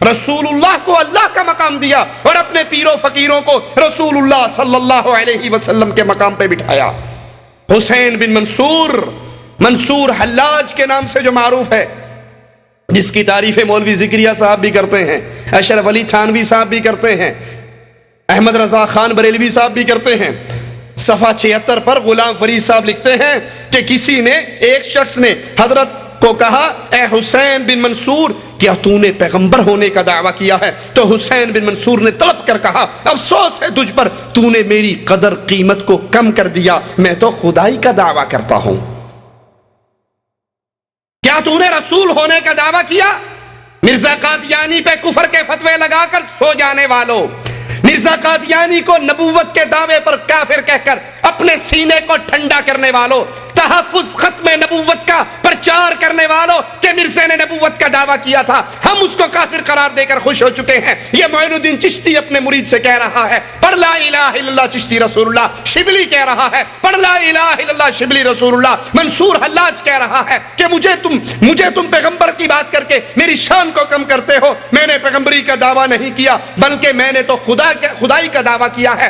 رسول اللہ کو اللہ کا مقام دیا اور اپنے پیروں فقیروں کو رسول اللہ صلی اللہ علیہ وسلم کے مقام پہ بٹھایا. حسین بن منصور حلاج کے نام سے جو معروف ہے, جس کی تعریف مولوی ذکریہ صاحب بھی کرتے ہیں, اشرف علی تھانوی صاحب بھی کرتے ہیں, احمد رضا خان بریلوی صاحب بھی کرتے ہیں. صفحہ 76 پر غلام فرید صاحب لکھتے ہیں کہ کسی نے, ایک شخص نے حضرت کو کہا اے حسین بن منصور کیا تو نے پیغمبر ہونے کا دعویٰ کیا ہے؟ تو حسین بن منصور نے طلب کر کہا افسوس ہے تجھ پر, تو نے میری قدر قیمت کو کم کر دیا, میں تو خدائی کا دعویٰ کرتا ہوں. کیا تو نے رسول ہونے کا دعویٰ کیا؟ مرزا قادیانی پہ کفر کے فتوے لگا کر سو جانے والوں، مرزا قادیانی کو نبوت کے دعوے پر کافر کہہ کر اپنے سینے کو ٹھنڈا کرنے والوں، تحفظ ختم نبوت کا پرچار کرنے والوں کہ مرزا نے نبوت کا دعویٰ کیا تھا، ہم اس کو کافر قرار دے کر خوش ہو چکے ہیں۔ یہ معین الدین چشتی اپنے مرید سے کہہ رہا ہے پڑھ لا الہ الا اللہ چشتی رسول اللہ، شبلی کہہ رہا ہے پڑھ لا الہ الا اللہ شبلی رسول اللہ، منصور حلاج کہہ رہا ہے کہ مجھے تم پیغمبر کی بات کر کے میری شان کو کم کرتے ہو، میں نے پیغمبری کا دعویٰ نہیں کیا بلکہ میں نے تو خدائی کا دعویٰ کیا ہے۔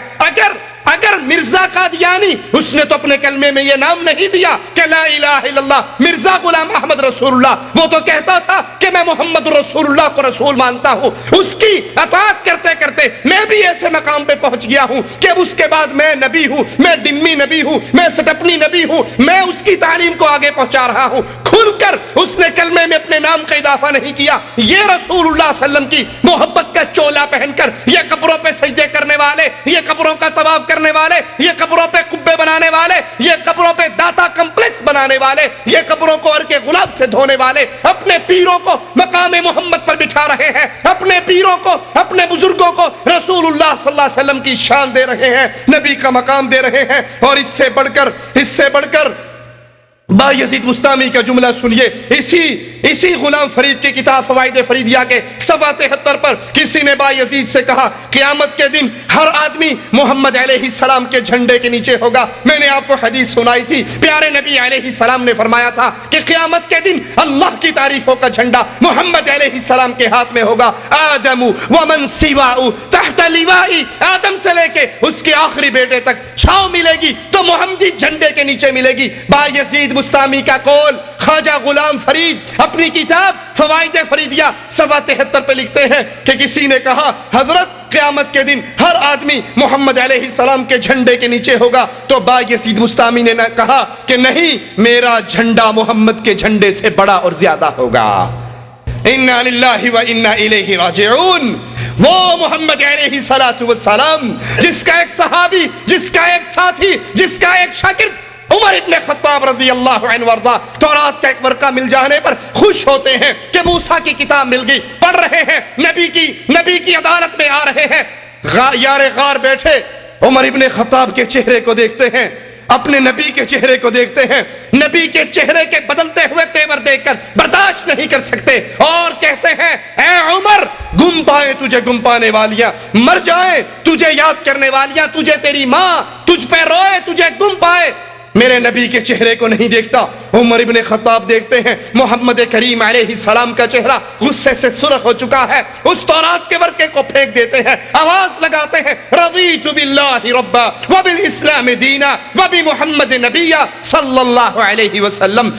اگر مرزا قادیانی، اس نے تو اپنے کلمے میں یہ نام نہیں دیا کہ لا الہ الا اللہ مرزا غلام احمد رسول اللہ، وہ تو کہتا تھا کہ میں محمد رسول اللہ کو رسول مانتا ہوں۔ اس کی اطاعت کرتے کرتے میں بھی ایسے مقام پہ پہنچ گیا ہوں کہ اس کے بعد میں نبی ہوں، میں ڈمی نبی ہوں، میں سٹپنی نبی ہوں، میں اس کی تعلیم کو آگے پہنچا رہا ہوں۔ کھل کر اس نے کلمے میں اپنے نام کا اضافہ نہیں کیا۔ یہ رسول اللہ صلی اللہ علیہ وسلم کی محبت کا چولا پہن کر یہ قبروں پہ سجدے کرنے والے، یہ قبروں کا طواف کرنے والے، یہ قبروں پہ قبے بنانے والے، یہ قبروں پہ داتا کمپلیکس بنانے والے، یہ قبروں کو عرق گلاب سے دھونے والے اپنے پیروں کو مقام محمد پر بٹھا رہے ہیں، اپنے پیروں کو، اپنے بزرگوں کو رسول اللہ صلی اللہ علیہ وسلم کی شان دے رہے ہیں، نبی کا مقام دے رہے ہیں۔ اور اس سے بڑھ کر بایزید بستامی کا جملہ سنیے، اسی غلام فرید کی کتاب فوائد فریدیہ کے صفحہ 73 پر کسی نے بایزید سے کہا قیامت کے دن ہر آدمی محمد علیہ السلام کے جھنڈے کے نیچے ہوگا۔ میں نے آپ کو حدیث سنائی تھی، پیارے نبی علیہ السلام نے فرمایا تھا کہ قیامت کے دن اللہ کی تعریفوں کا جھنڈا محمد علیہ السلام کے ہاتھ میں ہوگا۔ آدم ومن سواء تحت لواء، آدم سے لے کے اس کے آخری بیٹے تک چھاؤ ملے گی تو محمدی جھنڈے کے نیچے ملے گی۔ بایزید بستامی کا قول خواجہ غلام فرید اپنی کتاب فوائد فریدیہ صفحہ 73 پہ لکھتے ہیں کہ کسی نے کہا حضرت قیامت کے دن ہر آدمی محمد علیہ السلام کے جھنڈے کے نیچے ہوگا، تو بایزید بستامی نے کہا کہ نہیں، میرا جھنڈا محمد کے جھنڈے سے بڑا اور زیادہ ہوگا۔ انا للہ و انا الیہ راجعون، وہ محمد علیہ السلام جس کا ایک صحابی، جس کا ایک ساتھی، جس کا ایک شاگرد عمر ابن خطاب رضی اللہ عنہ وارضا تورات کا ایک ورقہ مل جانے پر خوش ہوتے ہیں کہ موسیٰ کی کتاب مل گئی، پڑھ رہے ہیں، نبی کی عدالت میں آ رہے ہیں، یار غار بیٹھے عمر ابن خطاب کے چہرے کو دیکھتے ہیں، اپنے نبی کے چہرے کو دیکھتے ہیں، نبی کے چہرے کے بدلتے ہوئے تیور دیکھ کر برداشت نہیں کر سکتے اور کہتے ہیں اے عمر، گم پائے تجھے گم پانے والیاں، مر جائے تجھے یاد کرنے والیاں، تجھے تیری ماں تجھ پہ روئے تجھے گم پائے، میرے نبی کے چہرے کو نہیں دیکھتا۔ عمر ابن خطاب دیکھتے ہیں محمد کریم علیہ السلام کا چہرہ غصے سے سرخ ہو چکا ہے، اس تورات کے ورقے کو پھینک دیتے ہیں، آواز لگاتے ہیں رضیت باللہ ربا وبالاسلام دینا وبمحمد نبیا صلی اللہ علیہ وسلم۔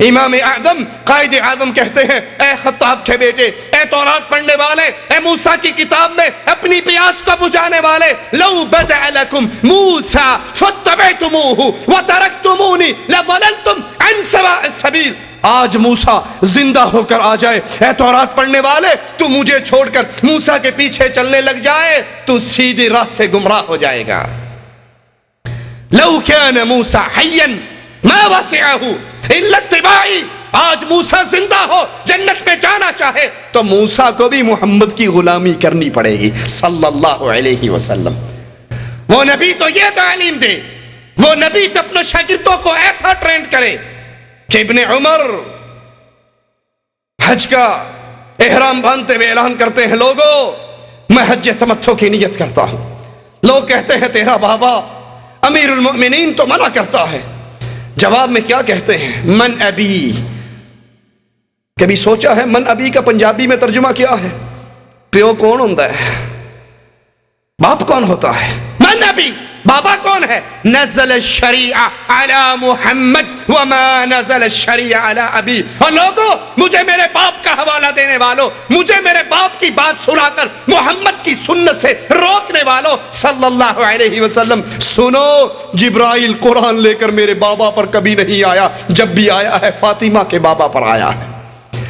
امام اعظم قائد اعظم کہتے ہیں اے خطاب کے بیٹے، اے تورات پڑھنے والے، اے موسیٰ کی کتاب میں اپنی پیاس کو بجھانے والے، لو بدأ لکم موسیٰ فاتبعتموہ وترکتمونی لضللتم عن سواء السبیل۔ آج موسیٰ زندہ ہو کر آ جائے، اے تورات پڑھنے والے، تو مجھے چھوڑ کر موسیٰ کے پیچھے چلنے لگ جائے تو سیدھی راہ سے گمراہ ہو جائے گا۔ لو کان موسیٰ حیا ما وسعہ الا اتباعی، آج موسیٰ زندہ ہو، جنت میں جانا چاہے تو موسیٰ کو بھی محمد کی غلامی کرنی پڑے گی صلی اللہ علیہ وسلم۔ وہ نبی تو یہ تعلیم دے، وہ نبی تو اپنے شاگردوں کو ایسا ٹرینڈ کرے کہ ابن عمر حج کا احرام باندھتے ہوئے اعلان کرتے ہیں لوگوں میں حج تمتع کی نیت کرتا ہوں۔ لوگ کہتے ہیں تیرا بابا امیر المؤمنین تو منع کرتا ہے، جواب میں کیا کہتے ہیں؟ من ابی۔ کبھی سوچا ہے من ابی کا پنجابی میں ترجمہ کیا ہے؟ پیو کون ہوتا ہے؟ باپ کون ہوتا ہے؟ من ابی، بابا کون ہے؟ نزل الشریعہ علی محمد وما نزل الشریعہ علی ابی۔ اور لوگوں مجھے میرے باپ کا حوالہ دینے والوں، مجھے میرے باپ کی بات سنا کر محمد کی سنت سے روکنے والوں صلی اللہ علیہ وسلم، سنو جبرائیل قرآن لے کر میرے بابا پر کبھی نہیں آیا، جب بھی آیا ہے فاطمہ کے بابا پر آیا ہے،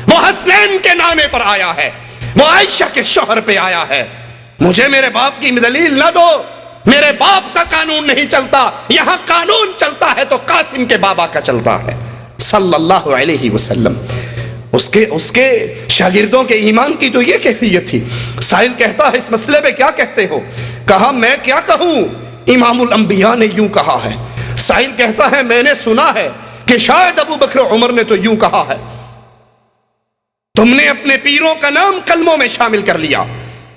وہ حسنین کے نانے پر آیا ہے، وہ عائشہ کے شوہر پہ آیا ہے۔ مجھے میرے باپ کی دلیل نہ دو، میرے باپ کا قانون نہیں چلتا، یہاں قانون چلتا ہے تو قاسم کے بابا کا چلتا ہے صلی اللہ علیہ وسلم۔ اس کے شاگردوں کے ایمان کی تو یہ کیفیت تھی. سائل کہتا ہے اس مسئلے پہ کیا کہتے ہو؟ کہا میں کیا کہوں، امام الانبیاء نے یوں کہا ہے. سائل کہتا ہے میں نے سنا ہے کہ شاید ابو بکر عمر نے تو یوں کہا ہے. تم نے اپنے پیروں کا نام کلموں میں شامل کر لیا،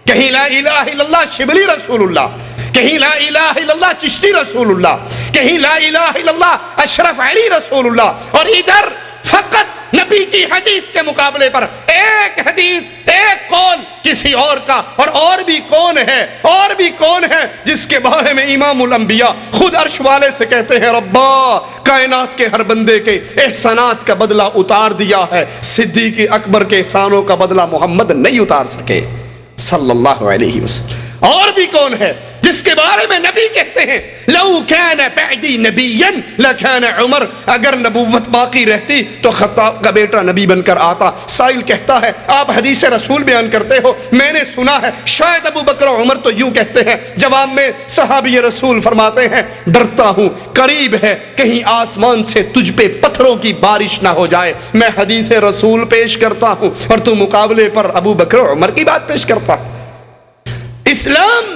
کہیں لا الہ الا اللہ شبلی رسول اللہ، کہیں لا الہ الا اللہ چشتی رسول اللہ، کہیں لا الہ الا اللہ اشرف علی رسول اللہ، اور ادھر فقط نبی کی حدیث کے مقابلے پر ایک حدیث ایک قول کسی اور کا. اور بھی کون ہے جس کے بارے میں امام الانبیاء خود عرش والے سے کہتے ہیں ربا کائنات کے ہر بندے کے احسانات کا بدلہ اتار دیا ہے، صدیق اکبر کے احسانوں کا بدلہ محمد نہیں اتار سکے صلی اللہ علیہ وسلم. اور بھی کون ہے جس کے بارے میں نبی کہتے ہیں لو کان بعدی نبیا لکان عمر، اگر نبوت باقی رہتی تو خطاب کا بیٹا نبی بن کر آتا. سائل کہتا ہے آپ حدیث رسول بیان کرتے ہو، میں نے سنا ہے شاید ابو بکر عمر تو یوں کہتے ہیں. جواب میں صحابی رسول فرماتے ہیں ڈرتا ہوں قریب ہے کہیں آسمان سے تجھ پہ پتھروں کی بارش نہ ہو جائے. میں حدیث رسول پیش کرتا ہوں اور تو مقابلے پر ابو بکر عمر کی بات پیش کرتا. اسلام،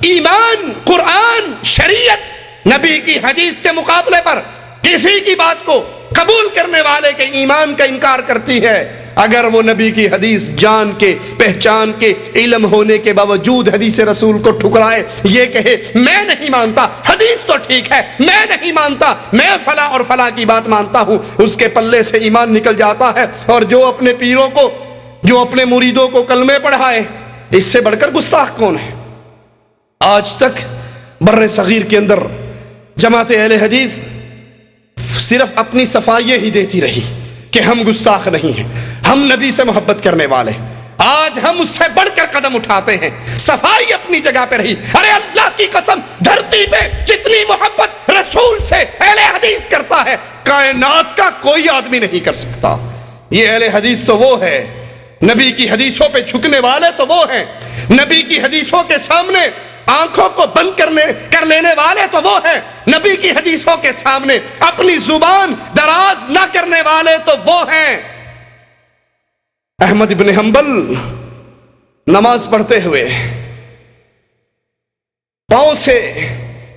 ایمان، قرآن، شریعت نبی کی حدیث کے مقابلے پر کسی کی بات کو قبول کرنے والے کے ایمان کا انکار کرتی ہے اگر وہ نبی کی حدیث جان کے پہچان کے علم ہونے کے باوجود حدیث رسول کو ٹھکرائے، یہ کہے میں نہیں مانتا، حدیث تو ٹھیک ہے میں نہیں مانتا، میں فلاں اور فلاں کی بات مانتا ہوں، اس کے پلے سے ایمان نکل جاتا ہے. اور جو اپنے پیروں کو، جو اپنے مریدوں کو کلمے پڑھائے، اس سے بڑھ کر گستاخ کون ہے؟ آج تک بر صغیر کے اندر جماعت اہل حدیث صرف اپنی صفائییں ہی دیتی رہی کہ ہم گستاخ نہیں ہیں، ہم نبی سے محبت کرنے والے. آج ہم اس سے بڑھ کر قدم اٹھاتے ہیں، صفائی اپنی جگہ پہ رہی. ارے اللہ کی قسم، دھرتی پہ جتنی محبت رسول سے اہل حدیث کرتا ہے کائنات کا کوئی آدمی نہیں کر سکتا. یہ اہل حدیث تو وہ ہے، نبی کی حدیثوں پہ جھکنے والے تو وہ ہیں، نبی کی حدیثوں کے سامنے آنکھوں کو بند کر لینے والے تو وہ ہیں، نبی کی حدیثوں کے سامنے اپنی زبان دراز نہ کرنے والے تو وہ ہیں. احمد ابن حنبل نماز پڑھتے ہوئے پاؤں سے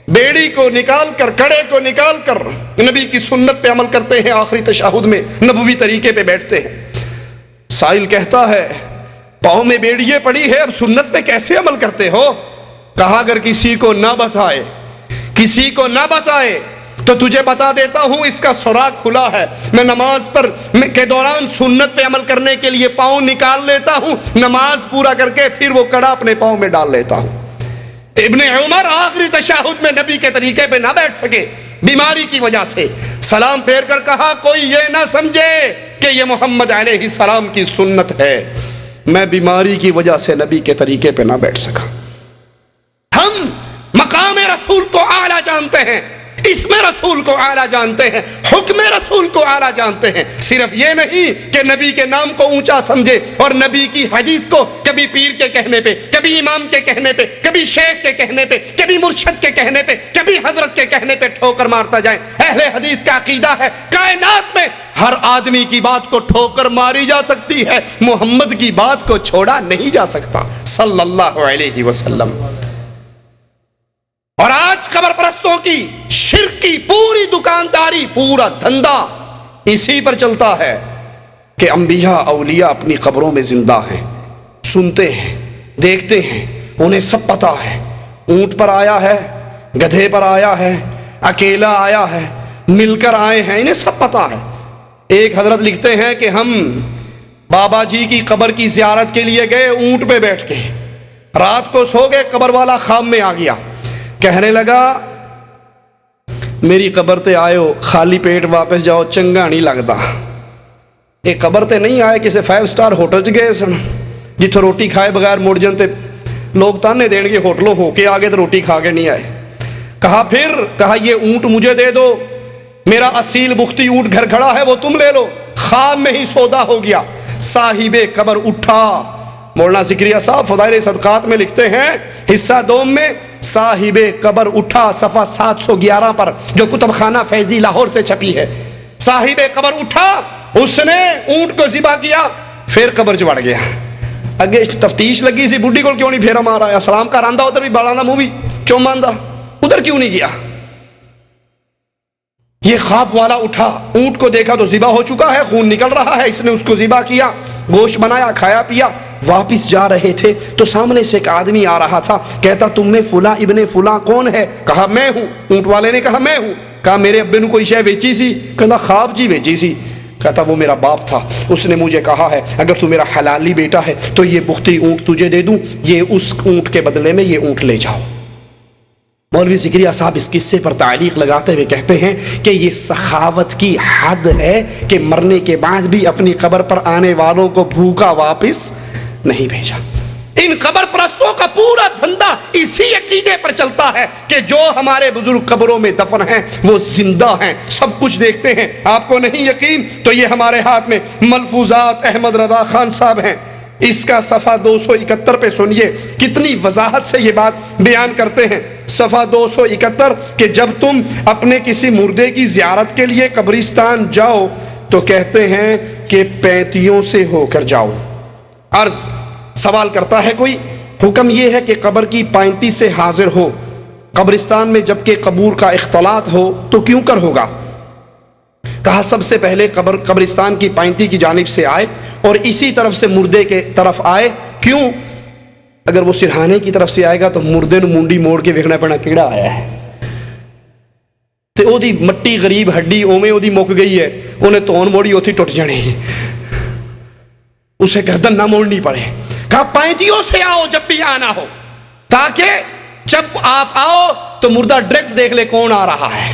بیڑی کو نکال کر، کڑے کو نکال کر نبی کی سنت پہ عمل کرتے ہیں، آخری تشہد میں نبوی طریقے پہ بیٹھتے ہیں. سائل کہتا ہے پاؤں میں بیڑیے پڑی ہے، اب سنت پہ کیسے عمل کرتے ہو؟ کہا اگر کسی کو نہ بتائے تو تجھے بتا دیتا ہوں اس کا سوراخ کھلا ہے. میں نماز پر کے دوران سنت پہ عمل کرنے کے لیے پاؤں نکال لیتا ہوں، نماز پورا کر کے پھر وہ کڑا اپنے پاؤں میں ڈال لیتا ہوں. ابن عمر آخری تشہد میں نبی کے طریقے پہ نہ بیٹھ سکے بیماری کی وجہ سے، سلام پھیر کر کہا کوئی یہ نہ سمجھے کہ یہ محمد علیہ السلام کی سنت ہے، میں بیماری کی وجہ سے نبی کے طریقے پہ نہ بیٹھ سکا. ہم مقام رسول کو اعلیٰ جانتے ہیں، اسم رسول کو اعلیٰ جانتے ہیں، حکم رسول کو اعلیٰ جانتے ہیں. صرف یہ نہیں کہ نبی کے نام کو اونچا سمجھے اور نبی کی حدیث کو کبھی پیر کے کہنے پہ، کبھی امام کے کہنے پہ، کبھی شیخ کے کہنے پہ، کبھی مرشد کے کہنے پہ، کبھی حضرت کے کہنے پہ ٹھوکر مارتا جائے. اہل حدیث کا عقیدہ ہے کائنات میں ہر آدمی کی بات کو ٹھوکر ماری جا سکتی ہے، محمد کی بات کو چھوڑا نہیں جا سکتا صلی اللہ علیہ وسلم. اور آج قبر پرستوں کی شرک کی پوری دکانداری، پورا دھندا اسی پر چلتا ہے کہ انبیاء اولیاء اپنی قبروں میں زندہ ہیں، سنتے ہیں، دیکھتے ہیں، انہیں سب پتا ہے. اونٹ پر آیا ہے، گدھے پر آیا ہے، اکیلا آیا ہے، مل کر آئے ہیں، انہیں سب پتا ہے. ایک حضرت لکھتے ہیں کہ ہم بابا جی کی قبر کی زیارت کے لیے گئے، اونٹ پہ بیٹھ کے رات کو سو گئے، قبر والا خواب میں آ گیا، کہنے لگا میری قبر تے آئے ہو، خالی پیٹ واپس جاؤ، چنگا نہیں لگتا. ایک قبر تے نہیں آئے، کسی 5 سٹار ہوٹل چ گئے سن جتوں روٹی کھائے بغیر مڑ جان تے لوگ تانے دین گے ہوٹلوں ہو کے آگے تو روٹی کھا کے نہیں آئے. کہا یہ اونٹ مجھے دے دو، میرا اصیل بختی اونٹ گھر کھڑا ہے وہ تم لے لو. خواب میں ہی سودا ہو گیا. صاحب قبر اٹھا. مولانا ذکریہ صاحب فضائل صدقات میں لکھتے ہیں حصہ دوم میں، صاحب قبر اٹھا، صفحہ 711 پر، جو کتب خانہ فیضی لاہور سے چھپی ہے. صاحب قبر اٹھا اس نے اونٹ کو ذبح کیا، پھر قبر چ وڑ گیا. اگے تفتیش لگی سی بڈھی کو کیوں نہیں پھیرا مارا، سلام کر آندا ادھر بھی بالاں دا منہ بھی چوم آندا، ادھر کیوں نہیں گیا؟ یہ خواب والا اٹھا، اونٹ کو دیکھا تو ذبح ہو چکا ہے، خون نکل رہا ہے، اس نے اس کو ذبح کیا، گوشت بنایا، کھایا پیا. واپس جا رہے تھے تو سامنے سے ایک آدمی آ رہا تھا، کہتا تم میں فلاں ابن فلاں کون ہے؟ کہا میں ہوں. اونٹ والے نے کہا میں ہوں. کہا میرے ابے نے کوئی شے بیچی سی؟ کہتا خواب جی بیچی سی. کہتا وہ میرا باپ تھا، اس نے مجھے کہا ہے اگر تو میرا حلالی بیٹا ہے تو یہ بختی اونٹ تجھے دے دوں، یہ اس اونٹ کے بدلے میں یہ اونٹ لے جاؤ. مولوی زکریا صاحب اس قصے پر تعلیق لگاتے ہوئے کہتے ہیں کہ یہ سخاوت کی حد ہے کہ مرنے کے بعد بھی اپنی قبر پر آنے والوں کو بھوکا واپس نہیں بھیجا. ان قبر پرستوں کا پورا دھندا اسی عقیدے پر چلتا ہے کہ جو ہمارے بزرگ قبروں میں دفن ہیں وہ زندہ ہیں، سب کچھ دیکھتے ہیں. آپ کو نہیں یقین تو یہ ہمارے ہاتھ میں ملفوظات احمد رضا خان صاحب ہیں، اس کا صفحہ 271 پہ سنیے کتنی وضاحت سے یہ بات بیان کرتے ہیں. صفحہ 271 کہ جب تم اپنے کسی مردے کی زیارت کے لیے قبرستان جاؤ تو کہتے ہیں کہ پینتیوں سے ہو کر جاؤ. عرض سوال کرتا ہے کوئی، حکم یہ ہے کہ قبر کی پینتی سے حاضر ہو، قبرستان میں جبکہ قبور کا اختلاط ہو تو کیوں کر ہوگا؟ کہا سب سے پہلے قبرستان کی پینتی کی جانب سے آئے اور اسی طرف سے مردے کے طرف آئے. کیوں؟ اگر وہ سرہانے کی طرف سے آئے گا تو مردے نو منڈی موڑ کے ویکھنا پینا کیڑا آیا ہے، تے او دی مٹی غریب ہڈی اوویں او دی مک گئی ہے، انہیں تون موڑی اوتھی ٹوٹ جانے ہیں، اسے گردن نہ موڑنی پڑے. کہا پینتیوں سے آؤ جب بھی آنا ہو، تاکہ جب آپ آؤ تو مردہ ڈائریکٹ دیکھ لے کون آ رہا ہے.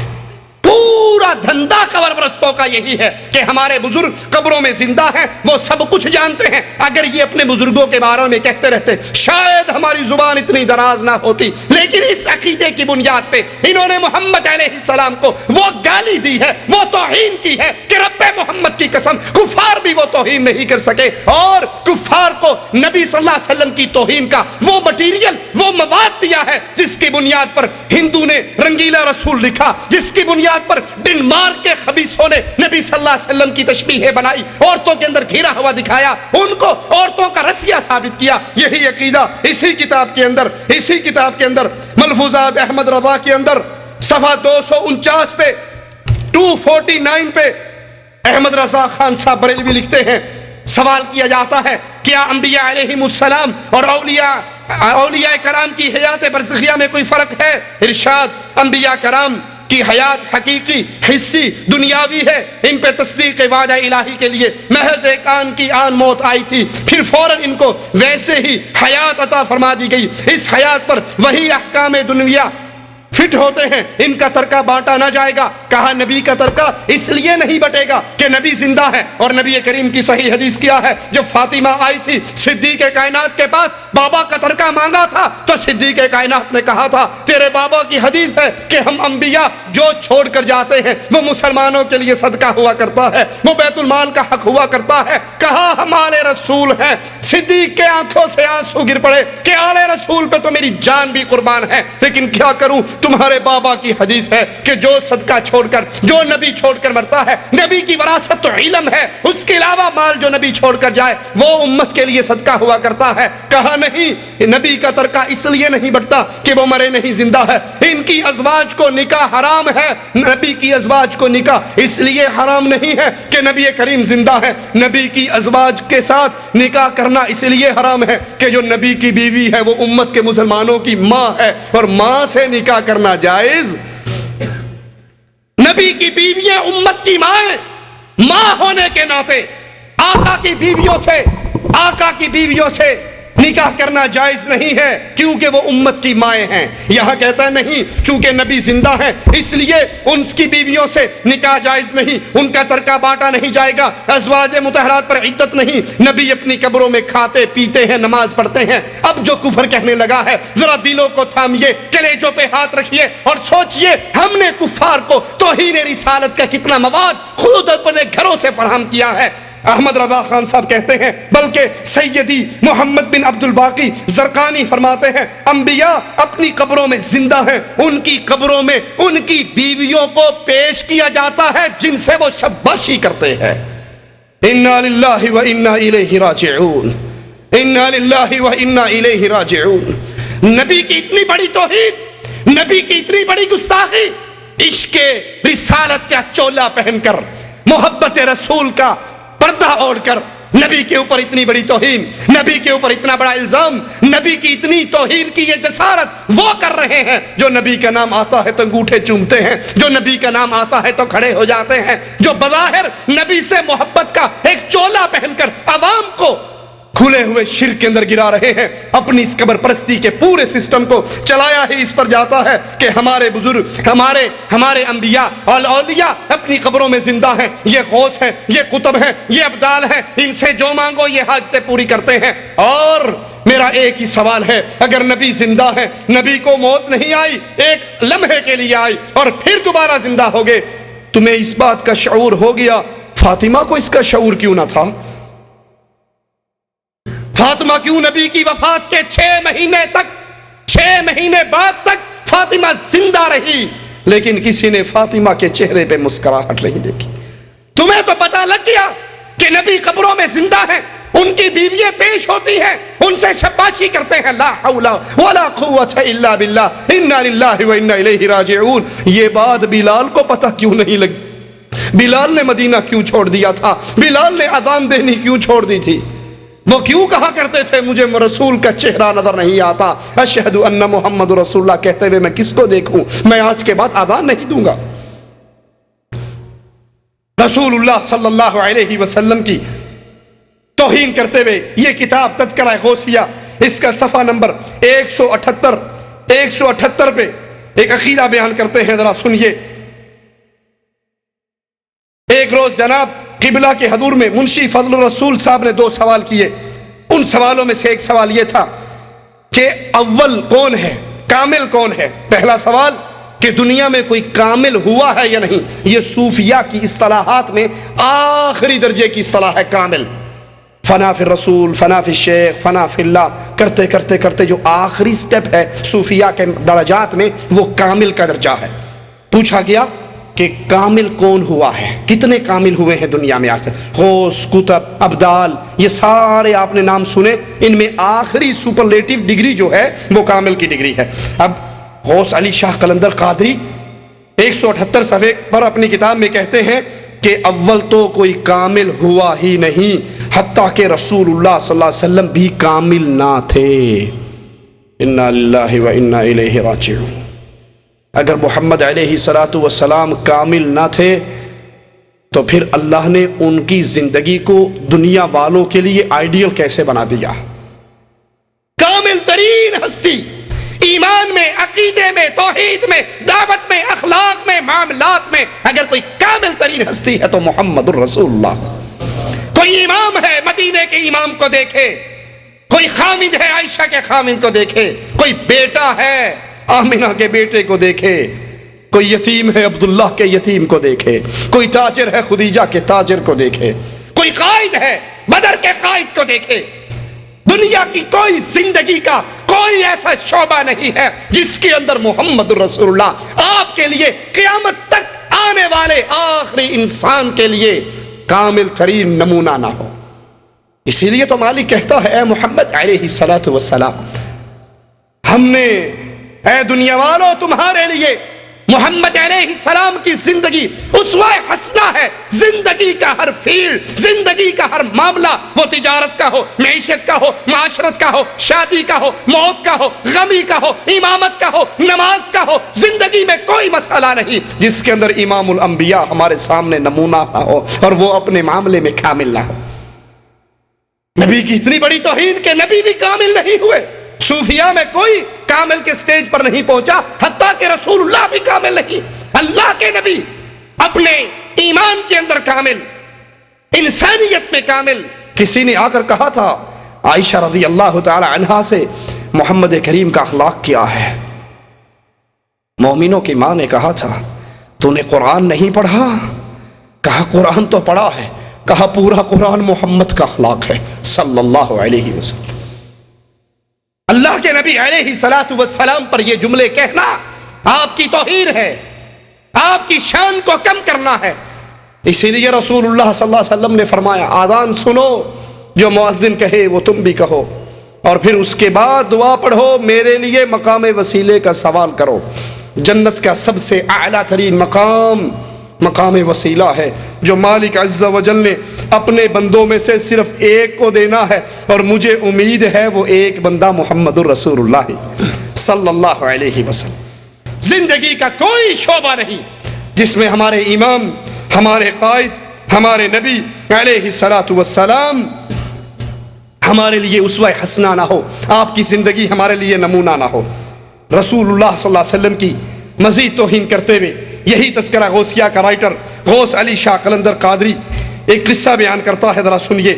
پورا دھندا قبر پرستوں کا یہی ہے کہ ہمارے بزرگ قبروں میں زندہ ہیں، وہ سب کچھ جانتے ہیں. اگر یہ اپنے بزرگوں کے بارے میں کہتے رہتے شاید ہماری زبان اتنی دراز نہ ہوتی، لیکن اس عقیدے کی بنیاد پہ انہوں نے محمد علیہ السلام کو وہ گالی دی ہے، وہ توہین کی ہے کہ رب محمد کی قسم کفار بھی وہ توہین نہیں کر سکے. اور کفار کو نبی صلی اللہ علیہ وسلم کی توہین کا وہ مٹیریل، وہ مواد دیا ہے جس کی بنیاد پر ہندو نے رنگیلا رسول لکھا، جس کی بنیاد پر ڈنمارک کے خبیثوں نے نبی صلی اللہ علیہ وسلم کی تشبیہیں بنائی، عورتوں کے اندر گھرا ہوا دکھایا، ان کو عورتوں کا رسیہ ثابت کیا. یہی عقیدہ اسی کتاب کے اندر ملفوظات احمد رضا کے اندر صفحہ 249 پہ 249 پہ احمد رضا خان صاحب بریلوی لکھتے ہیں، سوال کیا جاتا ہے کیا انبیاء علیہم السلام اور اولیاء کرام کی حیات برزخیہ میں کوئی فرق ہے؟ ارشاد انبیاء کرام کی حیات حقیقی، حصی، دنیاوی ہے. ان پہ تصدیق وعدہ الہی کے لیے محض ایک آن کی آن موت آئی تھی، پھر فوراً ان کو ویسے ہی حیات عطا فرما دی گئی. اس حیات پر وہی احکام دنیا فٹ ہوتے ہیں، ان کا ترکہ بانٹا نہ جائے گا. کہا نبی کا ترکہ اس لیے نہیں بٹے گا کہ نبی زندہ ہے. اور نبی کریم کی صحیح حدیث کیا ہے؟ جب فاطمہ آئی تھی صدیق کائنات کے پاس، بابا کا ترکہ مانگا تھا تو صدیق کائنات نے کہا تھا تیرے بابا کی حدیث ہے کہ ہم انبیاء جو چھوڑ کر جاتے ہیں وہ مسلمانوں کے لیے صدقہ ہوا کرتا ہے، وہ بیت المال کا حق ہوا کرتا ہے. کہا ہم آل رسول ہیں. صدیق کے آنکھوں سے آنسو گر پڑے کہ آل رسول پہ تو میری جان بھی قربان ہے، لیکن کیا کروں، تمہارے بابا کی حدیث ہے کہ جو صدقہ چھوڑ کر، جو نبی چھوڑ کر مرتا ہے، نبی کی وراثت تو علم ہے، اس کے علاوہ مال جو نبی چھوڑ کر جائے وہ امت کے لیے صدقہ ہوا کرتا ہے. کہا نہیں، نبی کا ترکہ اس لیے نہیں بٹتا کہ وہ مرے نہیں، زندہ ہے. ان کی ازواج کو نکاح حرام ہے، نبی کی ازواج کو نکاح اس لیے حرام نہیں ہے کہ نبی کریم زندہ ہے. نبی کی ازواج کے ساتھ نکاح کرنا اس لیے حرام ہے کہ جو نبی کی بیوی ہے وہ امت کے مسلمانوں کی ماں ہے، اور ماں سے نکاح کرنا جائز. نبی کی بیویاں امت کی ماں ہونے کے ناطے آقا کی بیویوں سے نکاح کرنا جائز نہیں ہے، کیونکہ وہ امت کی مائیں ہیں. یہاں کہتا ہے نہیں، چونکہ نبی زندہ ہیں اس لیے ان کی بیویوں سے نکاح جائز نہیں، ان کا ترکہ بانٹا نہیں جائے گا. ازواج مطہرات پر عدت نہیں، نبی اپنی قبروں میں کھاتے پیتے ہیں، نماز پڑھتے ہیں. اب جو کفر کہنے لگا ہے ذرا دلوں کو تھامیے، کلیجوں پہ ہاتھ رکھیے اور سوچئے ہم نے کفار کو توہین رسالت کا کتنا مواد خود اپنے گھروں سے فراہم کیا ہے. احمد رضا خان صاحب کہتے ہیں بلکہ سیدی محمد بن عبد الباقی زرقانی فرماتے ہیں انبیاء اپنی قبروں میں زندہ ہیں، ان کی قبروں میں ان کی بیویوں کو پیش کیا جاتا ہے جن سے وہ شباشی کرتے ہیں. انا للہ و انا الیہ راجعون، انا للہ و انا الیہ راجعون۔ نبی کی اتنی بڑی توہین، نبی کی اتنی بڑی گستاخی، عشق رسالت کا چولا پہن کر، محبت رسول کا پردہ اوڑھ کر نبی کے اوپر اتنی بڑی توہین، نبی کے اوپر اتنا بڑا الزام، نبی کی اتنی توہین کی یہ جسارت وہ کر رہے ہیں جو نبی کا نام آتا ہے تو انگوٹھے چومتے ہیں، جو نبی کا نام آتا ہے تو کھڑے ہو جاتے ہیں، جو بظاہر نبی سے محبت کا ایک چولا پہن کر عوام کو کھلے ہوئے شرک کے اندر گرا رہے ہیں۔ اپنی اس قبر پرستی کے پورے سسٹم کو چلایا ہی اس پر جاتا ہے کہ ہمارے بزرگ، ہمارے انبیاء اور اولیاء اپنی قبروں میں زندہ ہیں، یہ غوث ہیں، یہ قطب ہیں، یہ ابدال ہیں، ان سے جو مانگو یہ حاجتیں پوری کرتے ہیں۔ اور میرا ایک ہی سوال ہے، اگر نبی زندہ ہے، نبی کو موت نہیں آئی، ایک لمحے کے لیے آئی اور پھر دوبارہ زندہ ہو گئے، تمہیں اس بات کا شعور ہو گیا فاطمہ کو اس کا شعور کیوں نہ تھا؟ فاطمہ کیوں نبی کی وفات کے 6 مہینے بعد تک فاطمہ زندہ رہی، لیکن کسی نے فاطمہ کے چہرے پہ مسکراہٹ نہیں دیکھی؟ تمہیں تو پتہ لگ گیا کہ نبی قبروں میں زندہ ہیں، ان کی بیویاں پیش ہوتی ہیں، ان سے شاباشی کرتے ہیں، لا حول ولا قوت الا باللہ، انا للہ و انا الیہ راجعون۔ یہ بات بلال کو پتہ کیوں نہیں لگی؟ بلال نے مدینہ کیوں چھوڑ دیا تھا؟ بلال نے اذان دینی کیوں چھوڑ دی تھی؟ وہ کیوں کہا کرتے تھے مجھے رسول کا چہرہ نظر نہیں آتا، اشہد ان محمد رسول اللہ کہتے ہوئے میں کس کو دیکھوں؟ میں آج کے بعد اذان نہیں دوں گا۔ رسول اللہ صلی اللہ علیہ وسلم کی توہین کرتے ہوئے یہ کتاب تذکرہ غوثیہ، اس کا صفحہ نمبر 178 پہ ایک عقیدہ بیان کرتے ہیں، ذرا سنیے۔ ایک روز جناب قبلہ کے حضور میں منشی فضل الرسول صاحب نے 2 سوال کیے۔ ان سوالوں میں سے ایک سوال یہ تھا کہ اول کون ہے، کامل کون ہے؟ پہلا سوال کہ دنیا میں کوئی کامل ہوا ہے یا نہیں؟ یہ صوفیہ کی اصطلاحات میں آخری درجے کی اصطلاح ہے کامل۔ فنا فی الرسول، فنا فی الشیخ، فنا فی اللہ کرتے کرتے کرتے جو آخری سٹیپ ہے صوفیہ کے درجات میں، وہ کامل کا درجہ ہے۔ پوچھا گیا کہ کامل کون ہوا ہے؟ کتنے کامل ہوئے ہیں دنیا میں آج تک؟ غوث، قطب، ابدال، یہ سارے آپ نے نام سنے، ان میں آخری سپرلیٹو ڈگری جو ہے وہ کامل کی ڈگری ہے۔ اب غوث علی شاہ قلندر قادری 178 صفحے پر اپنی کتاب میں کہتے ہیں کہ اول تو کوئی کامل ہوا ہی نہیں، حتیٰ کہ رسول اللہ صلی اللہ علیہ وسلم بھی کامل نہ تھے۔ انا للہ و انا الیہ راجعون۔ اگر محمد علیہ السلام کامل نہ تھے تو پھر اللہ نے ان کی زندگی کو دنیا والوں کے لیے آئیڈیل کیسے بنا دیا؟ کامل ترین ہستی، ایمان میں، عقیدے میں، توحید میں، دعوت میں، اخلاق میں، معاملات میں اگر کوئی کامل ترین ہستی ہے تو محمد الرسول اللہ۔ کوئی امام ہے، مدینے کے امام کو دیکھے، کوئی خامد ہے، عائشہ کے خامد کو دیکھے، کوئی بیٹا ہے، آمنہ کے بیٹے کو دیکھے، کوئی یتیم ہے، عبداللہ کے یتیم کو دیکھے، کوئی تاجر ہے، خدیجہ کے تاجر کو دیکھے، کوئی قائد ہے، بدر کے قائد کو دیکھے۔ دنیا کی کوئی زندگی کا کوئی ایسا شعبہ نہیں ہے جس کے اندر محمد رسول اللہ آپ کے لیے قیامت تک آنے والے آخری انسان کے لیے کامل ترین نمونہ نہ ہو۔ اسی لیے تو مالک کہتا ہے اے محمد علیہ السلام، ہم نے اے دنیا والوں تمہارے لیے محمد علیہ السلام کی زندگی اسوہ حسنہ ہے۔ زندگی کا ہر فیلڈ، زندگی کا ہر معاملہ، وہ تجارت کا ہو، معیشت کا ہو، معاشرت کا ہو، شادی کا ہو، موت کا ہو، غمی کا ہو، امامت کا ہو، نماز کا ہو، زندگی میں کوئی مسئلہ نہیں جس کے اندر امام الانبیاء ہمارے سامنے نمونہ نہ ہو اور وہ اپنے معاملے میں کامل نہ ہو۔ نبی کی اتنی بڑی توہین کہ نبی بھی کامل نہیں ہوئے، صوفیہ میں کوئی کامل کے سٹیج پر نہیں پہنچا، حتیٰ کہ رسول اللہ بھی کامل نہیں۔ اللہ کے نبی اپنے ایمان کے اندر کامل، انسانیت میں کامل۔ کسی نے آ کر کہا تھا عائشہ رضی اللہ تعالی عنہا سے، محمد کریم کا اخلاق کیا ہے؟ مومنوں کی ماں نے کہا تھا تو نے قرآن نہیں پڑھا؟ کہا قرآن تو پڑھا ہے، کہا پورا قرآن محمد کا اخلاق ہے صلی اللہ علیہ وسلم۔ اللہ کے نبی علیہ السلام پر یہ جملے کہنا آپ کی توہین ہے، آپ کی شان کو کم کرنا ہے۔ اسی لیے رسول اللہ صلی اللہ علیہ وسلم نے فرمایا آذان سنو، جو مؤذن کہے وہ تم بھی کہو، اور پھر اس کے بعد دعا پڑھو، میرے لیے مقام وسیلے کا سوال کرو۔ جنت کا سب سے اعلیٰ ترین مقام مقام وسیلہ ہے، جو مالک عز و جل نے اپنے بندوں میں سے صرف ایک کو دینا ہے، اور مجھے امید ہے وہ ایک بندہ محمد الرسول اللہ صلی اللہ علیہ وسلم۔ زندگی کا کوئی شعبہ نہیں جس میں ہمارے امام، ہمارے قائد، ہمارے نبی علیہ الصلاۃ والسلام ہمارے لیے اسوہ حسنہ نہ ہو، آپ کی زندگی ہمارے لیے نمونہ نہ ہو۔ رسول اللہ صلی اللہ علیہ وسلم کی مزید توہین کرتے ہوئے یہی تذکرہ غوثیہ کا رائٹر غوث علی شاہ قلندر قادری ایک قصہ بیان کرتا ہے، ذرا سنیے۔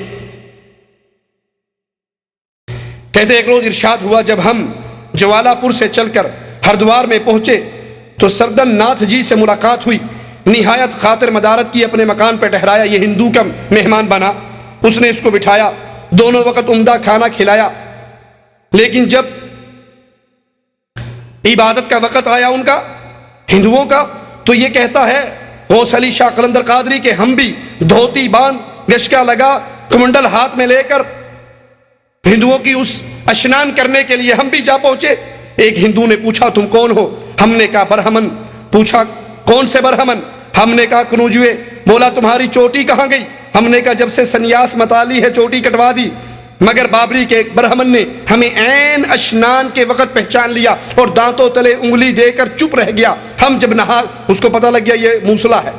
کہتے ایک روز ارشاد ہوا، جب ہم جوالا پور سے چل کر ہردوار میں پہنچے تو سردن ناتھ جی سے ملاقات ہوئی، نہایت خاطر مدارت کی، اپنے مکان پہ ٹھہرایا، یہ ہندو کا مہمان بنا، اس نے اس کو بٹھایا، دونوں وقت عمدہ کھانا کھلایا، لیکن جب عبادت کا وقت آیا ان کا ہندوؤں کا تو یہ کہتا ہے غوث علی شاہ قلندر قادری کہ ہم بھی دھوتی باندھ، گشکا لگا، کمنڈل ہاتھ میں لے کر ہندوؤں کی اس اشنان کرنے کے لیے ہم بھی جا پہنچے۔ ایک ہندو نے پوچھا تم کون ہو؟ ہم نے کہا برہمن۔ پوچھا کون سے برہمن؟ ہم نے کہا کنوجوے۔ بولا تمہاری چوٹی کہاں گئی؟ ہم نے کہا جب سے سنیاس متالی ہے چوٹی کٹوا دی، مگر بابری کے ایک برہمن نے ہمیں عین اشنان کے وقت پہچان لیا اور دانتوں تلے انگلی دے کر چپ رہ گیا۔ ہم جب نہا، اس کو پتہ لگ گیا یہ موسلا ہے،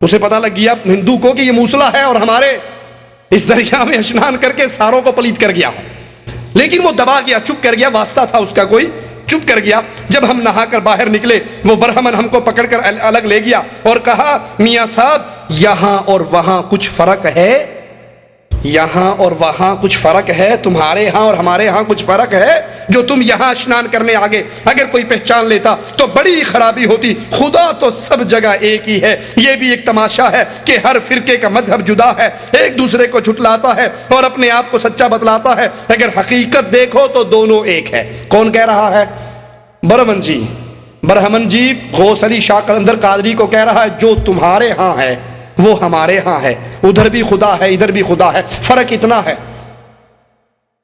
اسے پتہ لگ گیا ہندو کو کہ یہ موسلا ہے اور ہمارے اس دریا میں اشنان کر کے ساروں کو پلیت کر گیا، لیکن وہ دبا گیا، چپ کر گیا، واسطہ تھا اس کا کوئی، چپ کر گیا۔ جب ہم نہا کر باہر نکلے وہ برہمن ہم کو پکڑ کر الگ لے گیا اور کہا میاں صاحب یہاں اور وہاں کچھ فرق ہے، یہاں اور وہاں کچھ فرق ہے، تمہارے ہاں اور ہمارے ہاں کچھ فرق ہے، جو تم یہاں اشنان کرنے آگے اگر کوئی پہچان لیتا تو بڑی خرابی ہوتی، خدا تو سب جگہ ایک ہی ہے۔ یہ بھی ایک تماشا ہے کہ ہر فرقے کا مذہب جدا ہے، ایک دوسرے کو جھٹلاتا ہے اور اپنے آپ کو سچا بتلاتا ہے، اگر حقیقت دیکھو تو دونوں ایک ہے۔ کون کہہ رہا ہے؟ برہمن جی، برہمن جی غوث علی شاہ قلندر قادری کو کہہ رہا ہے جو تمہارے ہاں ہے وہ ہمارے ہاں ہے، ادھر بھی خدا ہے ادھر بھی خدا ہے، فرق اتنا ہے،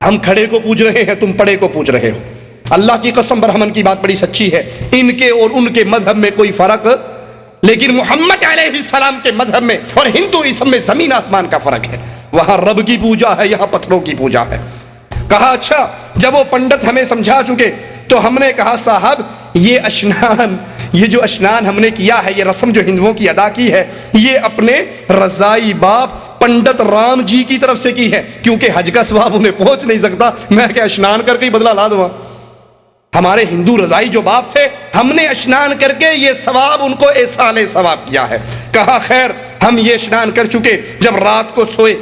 ہم کھڑے کو پوج رہے ہیں تم پڑے کو پوج رہے ہو۔ اللہ کی قسم برہمن کی بات بڑی سچی ہے، ان کے اور ان کے مذہب میں کوئی فرق، لیکن محمد علیہ السلام کے مذہب میں اور ہندوازم میں زمین آسمان کا فرق ہے۔ وہاں رب کی پوجا ہے، یہاں پتھروں کی پوجا ہے۔ کہا اچھا، جب وہ پنڈت ہمیں سمجھا چکے تو ہم نے کہا صاحب یہ اشنان، یہ جو اشنان ہم نے کیا ہے، یہ رسم جو ہندوؤں کی ادا کی ہے، یہ اپنے رضائی باپ پنڈت رام جی کی طرف سے کی ہے، کیونکہ حج کا ثواب انہیں پہنچ نہیں سکتا، میں کہ اشنان کر کے ہی بدلہ لا دوں۔ ہمارے ہندو رضائی جو باپ تھے، ہم نے اشنان کر کے یہ ثواب ان کو ایصال ثواب کیا ہے۔ کہا خیر ہم یہ اشنان کر چکے، جب رات کو سوئے،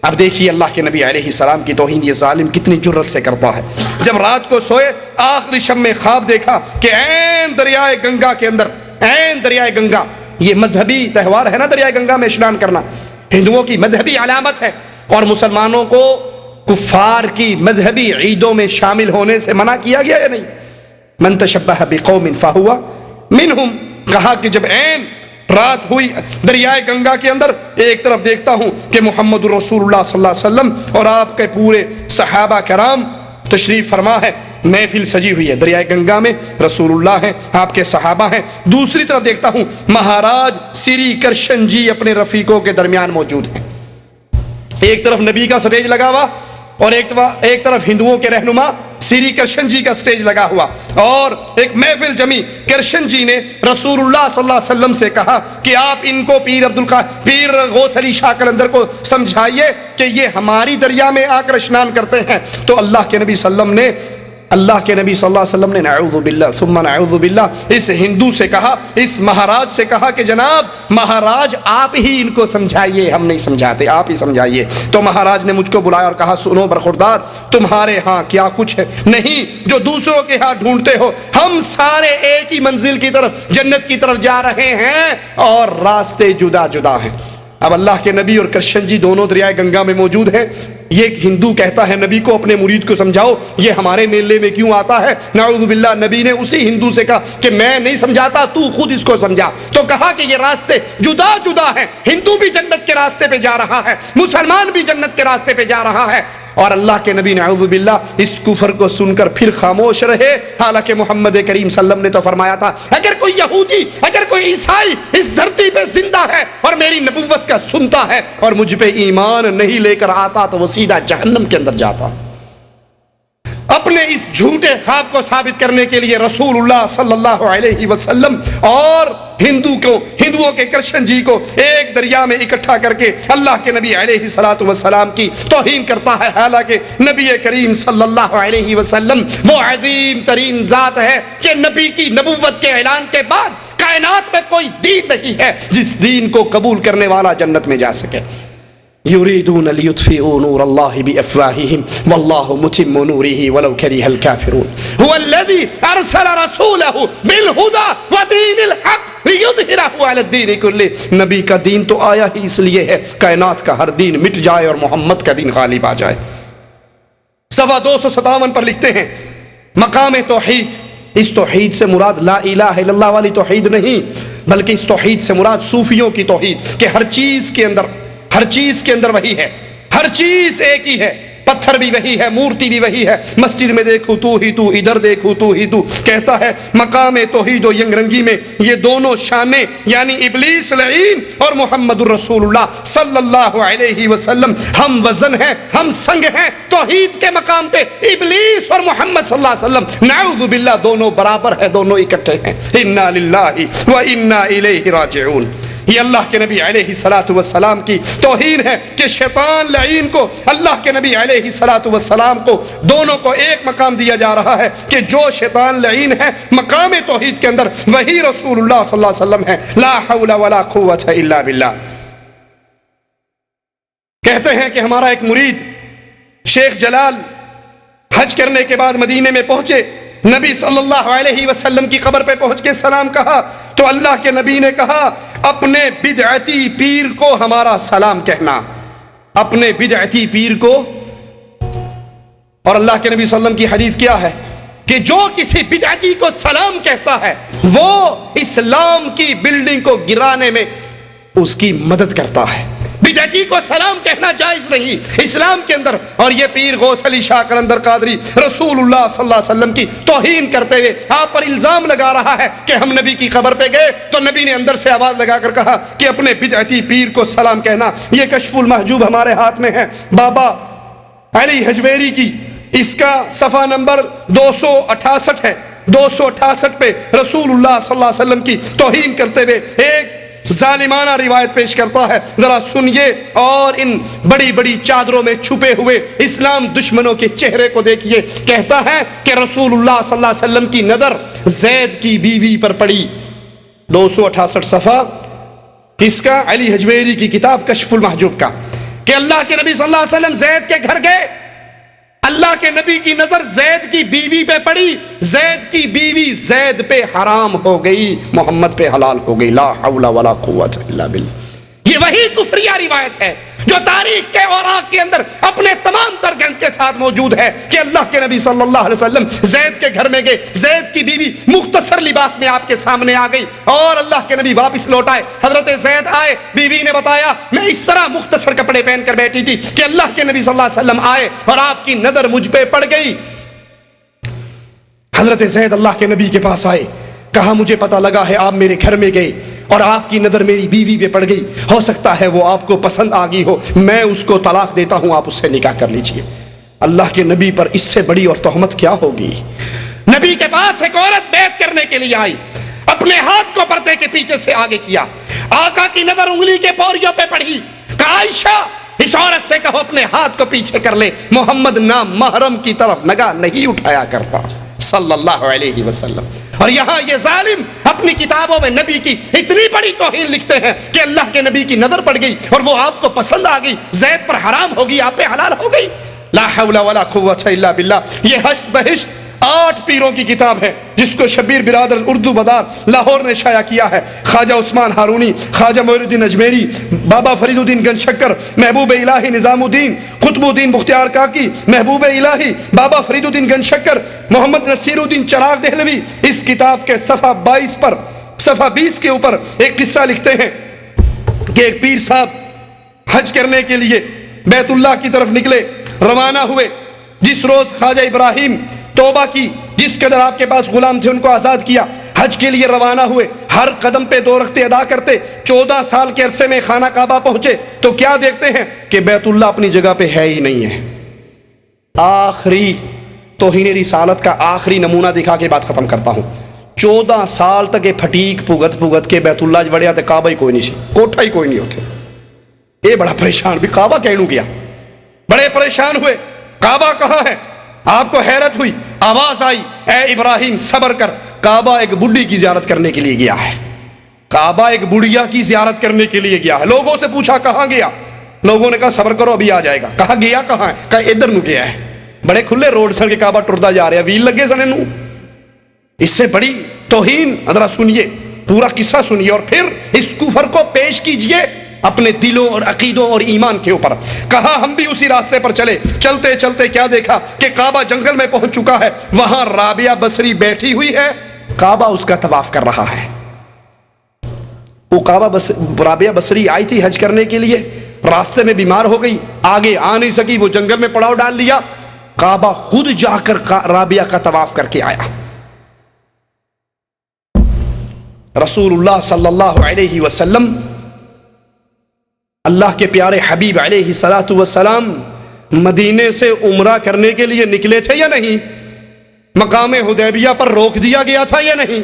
اب دیکھیے اللہ کے نبی علیہ السلام کی توہین یہ ظالم کتنی جرت سے کرتا ہے۔ جب رات کو سوئے آخری شب میں خواب دیکھا کہ عین دریائے گنگا کے اندر، عین دریائے گنگا، یہ مذہبی تہوار ہے نا دریائے گنگا میں اشنان کرنا، ہندوؤں کی مذہبی علامت ہے، اور مسلمانوں کو کفار کی مذہبی عیدوں میں شامل ہونے سے منع کیا گیا یا نہیں؟ من تشبہ بقوم فہو منہم۔ کہا کہ جب عین رات ہوئی دریائے گنگا کے اندر، ایک طرف دیکھتا ہوں کہ محمد رسول اللہ صلی اللہ علیہ وسلم اور آپ کے پورے صحابہ کرام تشریف فرما ہے، محفل سجی ہوئی ہے دریائے گنگا میں، رسول اللہ ہیں، آپ کے صحابہ ہیں۔ دوسری طرف دیکھتا ہوں مہاراج سری کرشن جی اپنے رفیقوں کے درمیان موجود ہیں، ایک طرف نبی کا سٹیج لگا ہوا اور ایک طرف ہندوؤں کے رہنما سری کرشن جی کا سٹیج لگا ہوا، اور ایک محفل جمی۔ کرشن جی نے رسول اللہ صلی اللہ علیہ وسلم سے کہا کہ آپ ان کو پیر غوث علی شاہ قلندر کو سمجھائیے کہ یہ ہماری دریا میں آ کر اشنان کرتے ہیں۔ تو اللہ کے نبی صلی اللہ علیہ وسلم نے نعوذ باللہ ثم نعوذ باللہ اس ہندو سے کہا، اس مہاراج سے کہا کہ جناب مہاراج آپ ہی ان کو سمجھائیے، ہم نہیں سمجھاتے، آپ ہی سمجھائیے۔ تو مہاراج نے مجھ کو بلایا اور کہا سنو برخوردار، تمہارے ہاں کیا کچھ ہے نہیں جو دوسروں کے ہاں ڈھونڈتے ہو، ہم سارے ایک ہی منزل کی طرف، جنت کی طرف جا رہے ہیں اور راستے جدا جدا ہیں۔ اب اللہ کے نبی اور کرشن جی دونوں دریائے گنگا میں موجود ہیں. یہ ایک ہندو کہتا ہے نبی کو اپنے مرید کو سمجھاؤ یہ ہمارے میلے میں کیوں آتا ہے. نعوذ باللہ. نبی نے اسی ہندو سے کہا کہ میں نہیں سمجھاتا, تو خود اس کو سمجھا. تو کہا کہ یہ راستے جدا جدا ہیں, ہندو بھی جنت کے راستے پہ جا رہا ہے, مسلمان بھی جنت کے راستے پہ جا رہا ہے. اور اللہ کے نبی نعوذ باللہ اس کفر کو سن کر پھر خاموش رہے. حالانکہ محمد کریم صلی اللہ علیہ وسلم نے تو فرمایا تھا اگر کوئی یہودی اگر کوئی عیسائی اس دھرتی پہ زندہ ہے اور میری نبوت کا سنتا ہے اور مجھ پہ ایمان نہیں لے کر آتا تو وہ سیدھا جہنم کے اندر جاتا. اپنے اس جھوٹے خواب کو ثابت کرنے کے لیے رسول اللہ صلی اللہ علیہ وسلم اور ہندوؤں کے کرشن جی کو ایک دریا میں اکٹھا کر کے اللہ کے نبی علیہ الصلوۃ والسلام کی توہین کرتا ہے. حالانکہ نبی کریم صلی اللہ علیہ وسلم وہ عظیم ترین ذات ہے کہ نبی کی نبوت کے اعلان کے بعد کائنات میں کوئی دین نہیں ہے جس دین کو قبول کرنے والا جنت میں جا سکے. یریدون لیطفئوا نور اللہ بافواہہم واللہ متم نورہ ولو کرہ الکافرون هو الذی ارسل رسولہ بالہدی ودین الحق لیظہرہ علی الدین کلہ. نبی کا دین تو آیا ہی اس لیے ہے کائنات کا ہر دین مٹ جائے اور محمد کا دین غالب آ جائے. صفحہ 257 پر لکھتے ہیں مقام توحید. اس توحید سے مراد لا الہ الا اللہ والی توحید نہیں بلکہ اس توحید سے مراد صوفیوں کی توحید کہ ہر چیز کے اندر وہی ہے, ہر چیز ایک ہی ہے, پتھر بھی وہی ہے, مورتی بھی وہی ہے, مسجد میں دیکھو تو ہی تو, ادھر دیکھو تو ہی تو. کہتا ہے مقام توحید و ینگ رنگی میں یہ دونوں شانیں یعنی ابلیس لعین اور محمد الرسول اللہ صلی اللہ علیہ وسلم ہم وزن ہیں, ہم سنگ ہیں. توحید کے مقام پہ ابلیس اور محمد صلی اللہ علیہ وسلم نعوذ باللہ دونوں برابر ہیں, دونوں اکٹھے ہیں. انا للہ و انا الیہ راجعون. یہ اللہ کے نبی علیہ الصلوۃ والسلام کی توہین ہے کہ شیطان لعین کو اللہ کے نبی علیہ الصلوۃ والسلام کو دونوں کو ایک مقام دیا جا رہا ہے کہ جو شیطان لعین ہے مقام توحید کے اندر وہی رسول اللہ صلی اللہ علیہ وسلم ہے. لا حول ولا قوت الا باللہ. کہتے ہیں کہ ہمارا ایک مرید شیخ جلال حج کرنے کے بعد مدینے میں پہنچے, نبی صلی اللہ علیہ وسلم کی قبر پہ پہنچ کے سلام کہا تو اللہ کے نبی نے کہا اپنے بدعتی پیر کو ہمارا سلام کہنا, اپنے بدعتی پیر کو. اور اللہ کے نبی صلی اللہ علیہ وسلم کی حدیث کیا ہے کہ جو کسی بدعتی کو سلام کہتا ہے وہ اسلام کی بلڈنگ کو گرانے میں اس کی مدد کرتا ہے. بدعتی کو سلام کہنا جائز نہیں اسلام کے اندر. اور یہ پیر غوث علی شاہ قلندر قادری رسول اللہ صلی اللہ علیہ وسلم کی توہین کرتے ہوئے آپ پر الزام لگا رہا ہے کہ ہم نبی کی قبر پہ گئے تو نبی نے اندر سے آواز لگا کر کہا کہ اپنے بدعتی پیر کو سلام کہنا. یہ کشف المحجوب ہمارے ہاتھ میں ہے, بابا علی حجویری کی, اس کا صفحہ نمبر 268 ہے. 268 پہ رسول اللہ صلی اللہ علیہ وسلم کی توہین کرتے ہوئے ایک ظالمانہ روایت پیش کرتا ہے, ذرا سنیے اور ان بڑی بڑی چادروں میں چھپے ہوئے اسلام دشمنوں کے چہرے کو دیکھیے. کہتا ہے کہ رسول اللہ صلی اللہ علیہ وسلم کی نظر زید کی بیوی پر پڑی. 268 صفحہ کس کا؟ علی حجویری کی کتاب کشف المحجوب کا, کہ اللہ کے نبی صلی اللہ علیہ وسلم زید کے گھر گئے, اللہ کے نبی کی نظر زید کی بیوی پہ پڑی, زید کی بیوی زید پہ حرام ہو گئی, محمد پہ حلال ہو گئی. لا حول ولا قوت الا باللہ. یہ وہی کفریہ روایت ہے جو تاریخ کے اوراق کے اندر اپنے تمام تر گند کے ساتھ موجود ہے کہ اللہ کے نبی صلی اللہ علیہ وسلم زید کے گھر میں گئے, زید کی بیوی مختصر لباس میں آپ کے سامنے آ گئی اور اللہ کے نبی واپس لوٹ آئے. حضرت زید آئے, بیوی نے بتایا میں اس طرح مختصر کپڑے پہن کر بیٹھی تھی کہ اللہ کے نبی صلی اللہ علیہ وسلم آئے اور آپ کی نظر مجھ پہ پڑ گئی. حضرت زید اللہ کے نبی کے پاس آئے, کہا مجھے پتا لگا ہے آپ میرے گھر میں گئے اور آپ کی نظر میری بیوی پہ پڑ گئی, ہو سکتا ہے وہ آپ کو پسند آ گئی ہو, میں اس کو طلاق دیتا ہوں, آپ اس سے نکاح کر لیجئے. اللہ کے نبی پر اس سے بڑی اور تہمت کیا ہوگی. نبی کے پاس ایک عورت بیعت کرنے کے لیے آئی, اپنے ہاتھ کو پردے کے پیچھے سے آگے کیا, آقا کی نظر انگلی کے پوریوں پہ پڑی, کہا عائشہ اس عورت سے کہو اپنے ہاتھ کو پیچھے کر لے, محمد نام محرم کی طرف نگاہ نہیں اٹھایا کرتا صلی اللہ علیہ وسلم. اور یہاں یہ ظالم اپنی کتابوں میں نبی کی اتنی بڑی توہین لکھتے ہیں کہ اللہ کے نبی کی نظر پڑ گئی اور وہ آپ کو پسند آ گئی, زید پر حرام ہوگی, آپ پہ حلال ہو گئی. لا حول ولا قوت الا باللہ. یہ حشت بہشت 8 پیروں کی کتاب ہے جس کو شبیر برادر اردو بدار لاہور نے شائع کیا ہے. خواجہ عثمان ہارونی، خواجہ معین الدین اجمیری، بابا فرید الدین گنج شکر، محبوب الہی نظام الدین، قطب الدین بختیار کاکی، محبوب الہی بابا فرید الدین گنج شکر، محمد نصیر الدین چراغ دہلوی اس کتاب کے صفحہ 22 پر صفحہ 20 کے اوپر ایک قصہ لکھتے ہیں کہ ایک پیر صاحب حج کرنے کے لیے بیت اللہ کی طرف نکلے، روانہ ہوئے. جس روز خواجہ ابراہیم توبہ کی، جس قدر آپ کے پاس غلام تھے ان کو آزاد کیا، حج کے لیے روانہ ہوئے. ہر قدم پہ 2 رکعتیں ادا کرتے. 14 سال کے عرصے میں خانہ کعبہ پہنچے تو کیا دیکھتے ہیں کہ بیت اللہ اپنی جگہ پہ ہے ہی نہیں ہے. آخری توہین رسالت کا آخری نمونہ دکھا کے بات ختم کرتا ہوں. 14 سال تک یہ پھٹیک پھگت کے بیت اللہ بڑھیا تھے، کعبہ ہی کوئی نہیں سی، کوٹھا ہی کوئی نہیں ہوتے. یہ بڑا پریشان بھی کعبہ کہنوں گیا، بڑے پریشان ہوئے. کعبہ کہاں ہے؟ آپ کو حیرت ہوئی، آواز آئی، اے ابراہیم صبر کر. کعبہ ایک بڈھی کی زیارت کرنے کے لیے گیا ہے. کعبہ ایک بڑھیا کی زیارت کرنے کے لیے گیا ہے. لوگوں سے پوچھا کہاں گیا؟ لوگوں نے کہا صبر کرو ابھی آ جائے گا. کہا گیا کہاں ہے؟ کہا ادھر نو گیا ہے. بڑے کھلے روڈ سن کے کعبہ ٹردا جا رہا ہے، ویل لگے سنے نو. اس سے بڑی توہین. ذرا سنیے، پورا قصہ سنیے اور پھر اس کفر کو پیش کیجئے اپنے دلوں اور عقیدوں اور ایمان کے اوپر. کہا ہم بھی اسی راستے پر چلے. چلتے چلتے کیا دیکھا کہ کعبہ جنگل میں پہنچ چکا ہے. وہاں رابعہ بصری بیٹھی ہوئی ہے، کعبہ اس کا طواف کر رہا ہے. وہ رابعہ بصری آئی تھی حج کرنے کے لیے، راستے میں بیمار ہو گئی، آگے آ نہیں سکی، وہ جنگل میں پڑاؤ ڈال لیا. کعبہ خود جا کر رابعہ کا طواف کر کے آیا. رسول اللہ صلی اللہ علیہ وسلم اللہ کے پیارے حبیب علیہ الصلوۃ والسلام مدینے سے عمرہ کرنے کے لیے نکلے تھے یا نہیں؟ مقام حدیبیہ پر روک دیا گیا تھا یا نہیں؟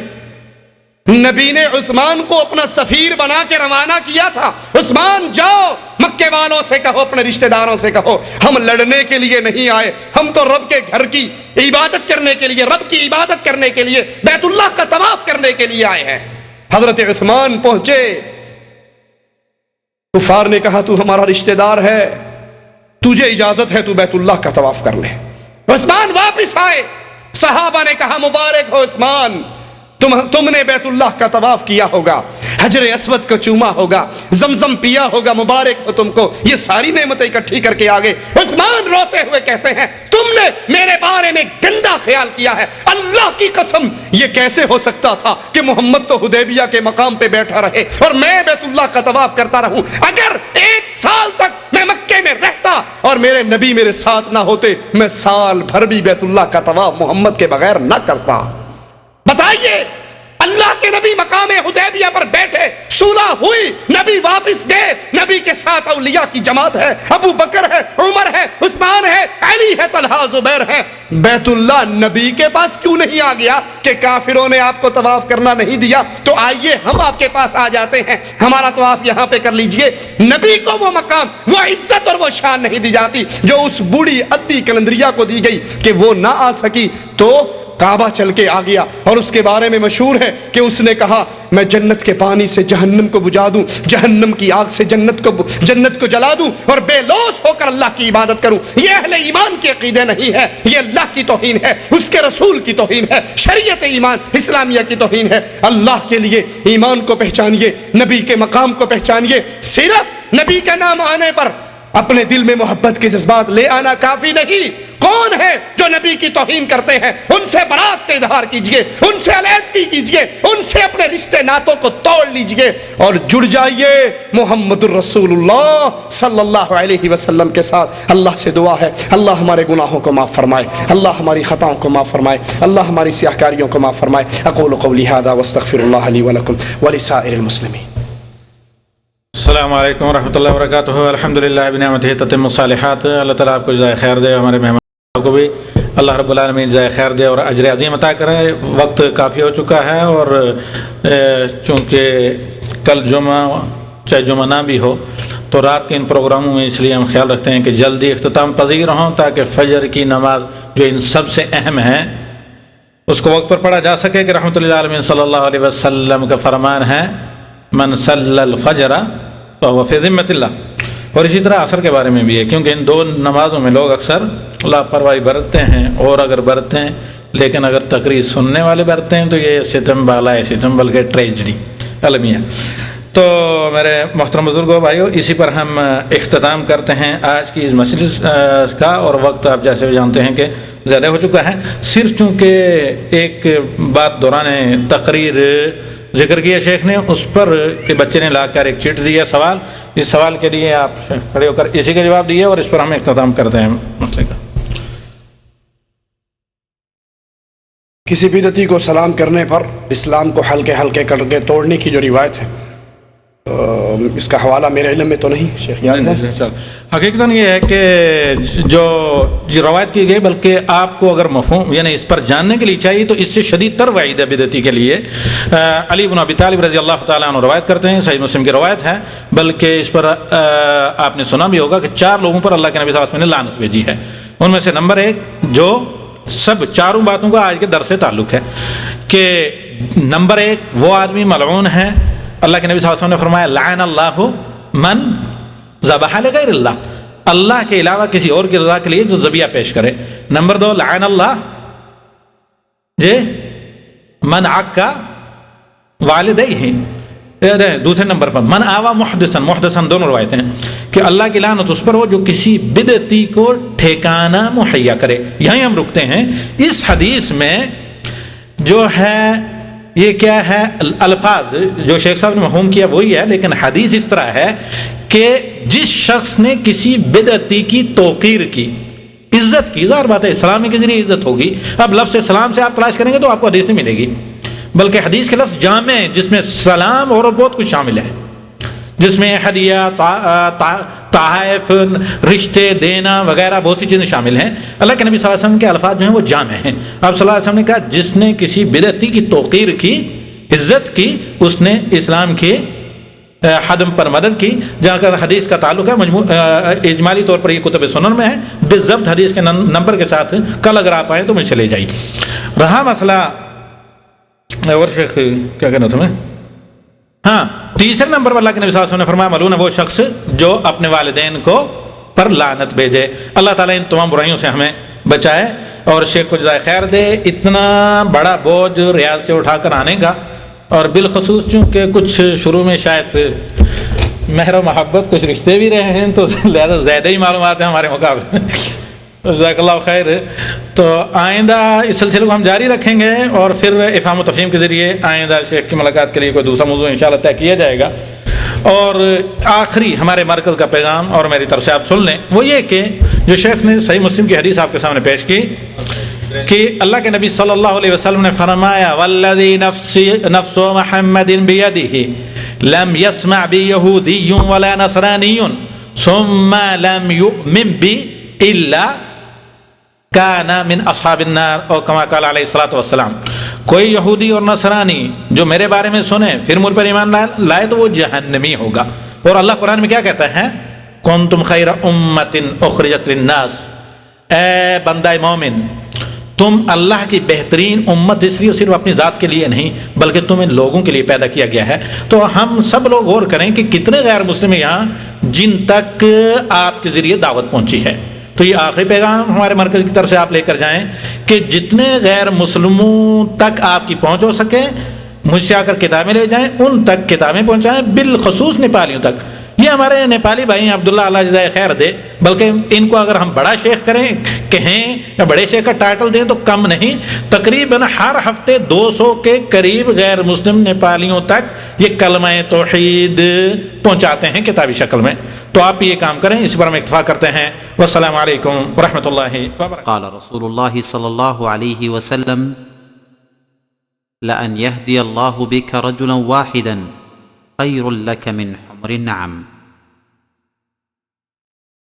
نبی نے عثمان کو اپنا سفیر بنا کے روانہ کیا تھا. عثمان جاؤ، مکے والوں سے کہو، اپنے رشتہ داروں سے کہو، ہم لڑنے کے لیے نہیں آئے، ہم تو رب کے گھر کی عبادت کرنے کے لیے، رب کی عبادت کرنے کے لیے، بیت اللہ کا طواف کرنے کے لیے آئے ہیں. حضرت عثمان پہنچے. کفار نے کہا تو ہمارا رشتہ دار ہے، تجھے اجازت ہے تو بیت اللہ کا طواف کر لے. عثمان واپس آئے. صحابہ نے کہا مبارک ہو عثمان، تم نے بیت اللہ کا طواف کیا ہوگا، حجر اسود کو چوما ہوگا، زمزم پیا ہوگا، مبارک ہو تم کو، یہ ساری نعمتیں اکٹھی کر کے آگے. عثمان روتے ہوئے کہتے ہیں تم نے میرے بارے میں گندا خیال کیا ہے. اللہ کی قسم یہ کیسے ہو سکتا تھا کہ محمد تو حدیبیہ کے مقام پہ بیٹھا رہے اور میں بیت اللہ کا طواف کرتا رہوں. اگر 1 سال تک میں مکے میں رہتا اور میرے نبی میرے ساتھ نہ ہوتے، میں سال بھر بھی بیت اللہ کا طواف محمد کے بغیر نہ کرتا. بتائیے، اللہ کے نبی مقام حدیبیہ پر بیٹھے، صلح ہوئی، نبی واپس گئے، نبی کے ساتھ اولیاء کی جماعت ہے، ابو بکر ہے، عمر ہے، عثمان ہے، علی ہے، طلحہ، زبیر ہے. بیت اللہ نبی کے پاس کیوں نہیں آ گیا کہ کافروں نے آپ کو طواف کرنا نہیں دیا تو آئیے ہم آپ کے پاس آ جاتے ہیں، ہمارا طواف یہاں پہ کر لیجئے. نبی کو وہ مقام، وہ عزت اور وہ شان نہیں دی جاتی جو اس بوڑھی ادی کلندریہ کو دی گئی کہ وہ نہ آ سکی تو کعبہ چل کے آ گیا. اور اس کے بارے میں مشہور ہے کہ اس نے کہا میں جنت کے پانی سے جہنم کو بجھا دوں، جہنم کی آگ سے جنت کو جلا دوں اور بے لوث ہو کر اللہ کی عبادت کروں. یہ اہل ایمان کے عقیدے نہیں ہے، یہ اللہ کی توہین ہے، اس کے رسول کی توہین ہے، شریعت ایمان اسلامیہ کی توہین ہے. اللہ کے لیے ایمان کو پہچانیے، نبی کے مقام کو پہچانیے. صرف نبی کا نام آنے پر اپنے دل میں محبت کے جذبات لے آنا کافی نہیں. کون ہے جو نبی کی توہین کرتے ہیں؟ ان سے برات کا اظہار کیجئے، ان سے علیحدگی کیجئے، ان سے اپنے رشتے ناتوں کو توڑ لیجئے اور جڑ جائیے محمد الرسول اللہ صلی اللہ علیہ وسلم کے ساتھ. اللہ سے دعا ہے اللہ ہمارے گناہوں کو معاف فرمائے، اللہ ہماری خطاؤں کو معاف فرمائے، اللہ ہماری سیاہکاریوں کو معاف فرمائے. اقول قولی ھذا واستغفر اللہ لی ولکم ولسائر المسلمین. السلام علیکم ورحمۃ اللہ وبرکاتہ. الحمدللہ بنعمتہ تتم الصالحات. اللہ تعالیٰ آپ کو جزائے خیر دے، ہمارے مہمان کو بھی اللہ رب العالمین جزائے خیر دے اور اجر عظیم عطا کرے. وقت کافی ہو چکا ہے اور چونکہ کل جمعہ چاہے جمعہ نہ بھی ہو تو رات کے ان پروگراموں میں اس لیے ہم خیال رکھتے ہیں کہ جلدی اختتام پذیر ہوں تاکہ فجر کی نماز جو ان سب سے اہم ہے اس کو وقت پر پڑھا جا سکے کہ رحمۃ اللہ علیہ صلی اللہ علیہ وسلم کا فرمان ہے من صلی الفجر فهو فی ذمۃ اللہ. اور اسی طرح عصر کے بارے میں بھی ہے، کیونکہ ان 2 نمازوں میں لوگ اکثر لاپرواہی برتتے ہیں اور اگر برتیں لیکن اگر تقریر سننے والے بڑھتے ہیں تو یہ ستم بالا ہے، ستم بلکہ ٹریجڈی المیہ۔ تو میرے محترم بزرگوں بھائیو، اسی پر ہم اختتام کرتے ہیں آج کی اس مجلس کا، اور وقت آپ جیسے بھی جانتے ہیں کہ زیادہ ہو چکا ہے۔ صرف چونکہ ایک بات دوران تقریر ذکر کیا شیخ نے، اس پر بچے نے لا کر ایک چٹ دیا سوال، اس سوال کے لیے آپ کھڑے ہو کر اسی کا جواب دیے، اور اس پر ہم اختتام کرتے ہیں مسئلے کا۔ کسی بدعتی کو سلام کرنے پر اسلام کو ہلکے ہلکے کر کے توڑنے کی جو روایت ہے، اس کا حوالہ میرے علم میں تو نہیں شیخ یاد ہے۔ حقیقتاً یہ ہے کہ جو روایت کی گئی، بلکہ آپ کو اگر مفہوم یعنی اس پر جاننے کے لیے چاہیے تو اس سے شدید تر وعید ہے بدعتی کے لیے۔ علی بن ابی طالب رضی اللہ تعالیٰ عنہ روایت کرتے ہیں، صحیح مسلم کی روایت ہے، بلکہ اس پر آپ نے سنا بھی ہوگا کہ 4 لوگوں پر اللہ کے نبی صلی اللہ علیہ وسلم نے لعنت بھیجی ہے۔ ان میں سے نمبر 1 جو سب چاروں باتوں کا آج کے درس سے تعلق ہے، کہ نمبر 1 وہ آدمی ملعون ہے، اللہ کے نبی صلی اللہ علیہ وسلم نے فرمایا لعن اللہ من ذبح لغیر اللہ، اللہ کے علاوہ کسی اور کی رضا کے لیے جو ذبیحہ پیش کرے۔ نمبر 2 لعن اللہ من عکا والدیہ، دوسرے نمبر پر من آوا محدثن، محدثن دونوں روایتیں ہیں کہ اللہ کی لعنت اس پر ہو جو کسی بدعتی کو ٹھکانہ مہیا کرے۔ یہیں ہم رکتے ہیں۔ اس حدیث میں جو ہے یہ کیا ہے، الفاظ جو شیخ صاحب نے مفہوم کیا وہی ہے، لیکن حدیث اس طرح ہے کہ جس شخص نے کسی بدعتی کی توقیر کی، عزت کی، ظاہر بات ہے اسلام کے ذریعے عزت ہوگی۔ اب لفظ سلام سے آپ تلاش کریں گے تو آپ کو حدیث نہیں ملے گی، بلکہ حدیث کے لفظ جامع ہے جس میں سلام اور بہت کچھ شامل ہے، جس میں ہدیہ، تحائف، رشتے دینا وغیرہ بہت سی چیزیں شامل ہیں۔ اللہ کے نبی صلی اللہ علیہ وسلم کے الفاظ جو ہیں وہ جامع ہیں۔ آپ صلی اللہ علیہ وسلم نے کہا جس نے کسی بدعتی کی توقیر کی، عزت کی، اس نے اسلام کے حدم پر مدد کی۔ جہاں کا حدیث کا تعلق ہے اجمالی طور پر یہ کتب سنن میں ہے، بالضبط حدیث کے نمبر کے ساتھ کل اگر آپ آئیں تو مجھ سے لے جائیے۔ رہا مسئلہ اور شیخ کیا کہنا تمہیں، ہاں تیسرے نمبر پر اللہ کے نبی صلی اللہ علیہ وسلم نے فرمایا ملعون ہے وہ شخص جو اپنے والدین کو پر لعنت بھیجے۔ اللہ تعالیٰ ان تمام برائیوں سے ہمیں بچائے اور شیخ کو جزائے خیر دے۔ اتنا بڑا بوجھ ریاض سے اٹھا کر آنے کا، اور بالخصوص چونکہ کچھ شروع میں شاید مہر و محبت کچھ رشتے بھی رہے ہیں تو لہذا زیادہ ہی معلومات ہیں ہمارے مقابلے میں۔ جزاک اللہ خیر۔ تو آئندہ اس سلسلے کو ہم جاری رکھیں گے، اور پھر افہام و تفہیم کے ذریعے آئندہ شیخ کی ملاقات کے لیے کوئی دوسرا موضوع انشاءاللہ طے کیا جائے گا۔ اور آخری ہمارے مرکز کا پیغام اور میری طرف سے آپ سن لیں، وہ یہ کہ جو شیخ نے صحیح مسلم کی حدیث آپ کے سامنے پیش کی کہ اللہ کے نبی صلی اللہ علیہ وسلم نے فرمایا والذی نفس محمد بیدہ لم یسمع بی یہودی ولا نصرانی ثم لم یؤمن بی الا کان من اصحاب النار، اور کما قال علیہ الصلوۃ والسلام، کوئی یہودی اور نصرانی جو میرے بارے میں سنے پھر مجھ پر ایمان لائے تو وہ جہنمی ہوگا۔ اور اللہ قرآن میں کیا کہتا ہے، کنتم خیر امۃ اخرجت للناس، اے بندہ مومن تم اللہ کی بہترین امت اس لیے صرف اپنی ذات کے لیے نہیں بلکہ تم ان لوگوں کے لیے پیدا کیا گیا ہے۔ تو ہم سب لوگ غور کریں کہ کتنے غیر مسلم یہاں جن تک آپ کے ذریعے دعوت پہنچی ہے۔ تو یہ آخری پیغام ہمارے مرکز کی طرف سے آپ لے کر جائیں کہ جتنے غیر مسلموں تک آپ کی پہنچ ہو سکے مجھ سے آ کر کتابیں لے جائیں، ان تک کتابیں پہنچائیں، بالخصوص نیپالیوں تک۔ یہ ہمارے نیپالی بھائی ہیں، عبداللہ اللہ جزائے خیر دے، بلکہ ان کو اگر ہم بڑا شیخ کریں کہیں یا بڑے شیخ کا ٹائٹل دیں تو کم نہیں، تقریباً ہر ہفتے 200 کے قریب غیر مسلم نیپالیوں تک یہ کلمہ توحید پہنچاتے ہیں کتابی شکل میں۔ تو آپ یہ کام کریں، اس پر ہم اکتفا کرتے ہیں۔ والسلام علیکم ورحمۃ اللہ وبرکاتہ۔ قال رسول الله صلى الله عليه وسلم لأن يهدي الله بك رجلا واحدا خير لك من حمر النعم۔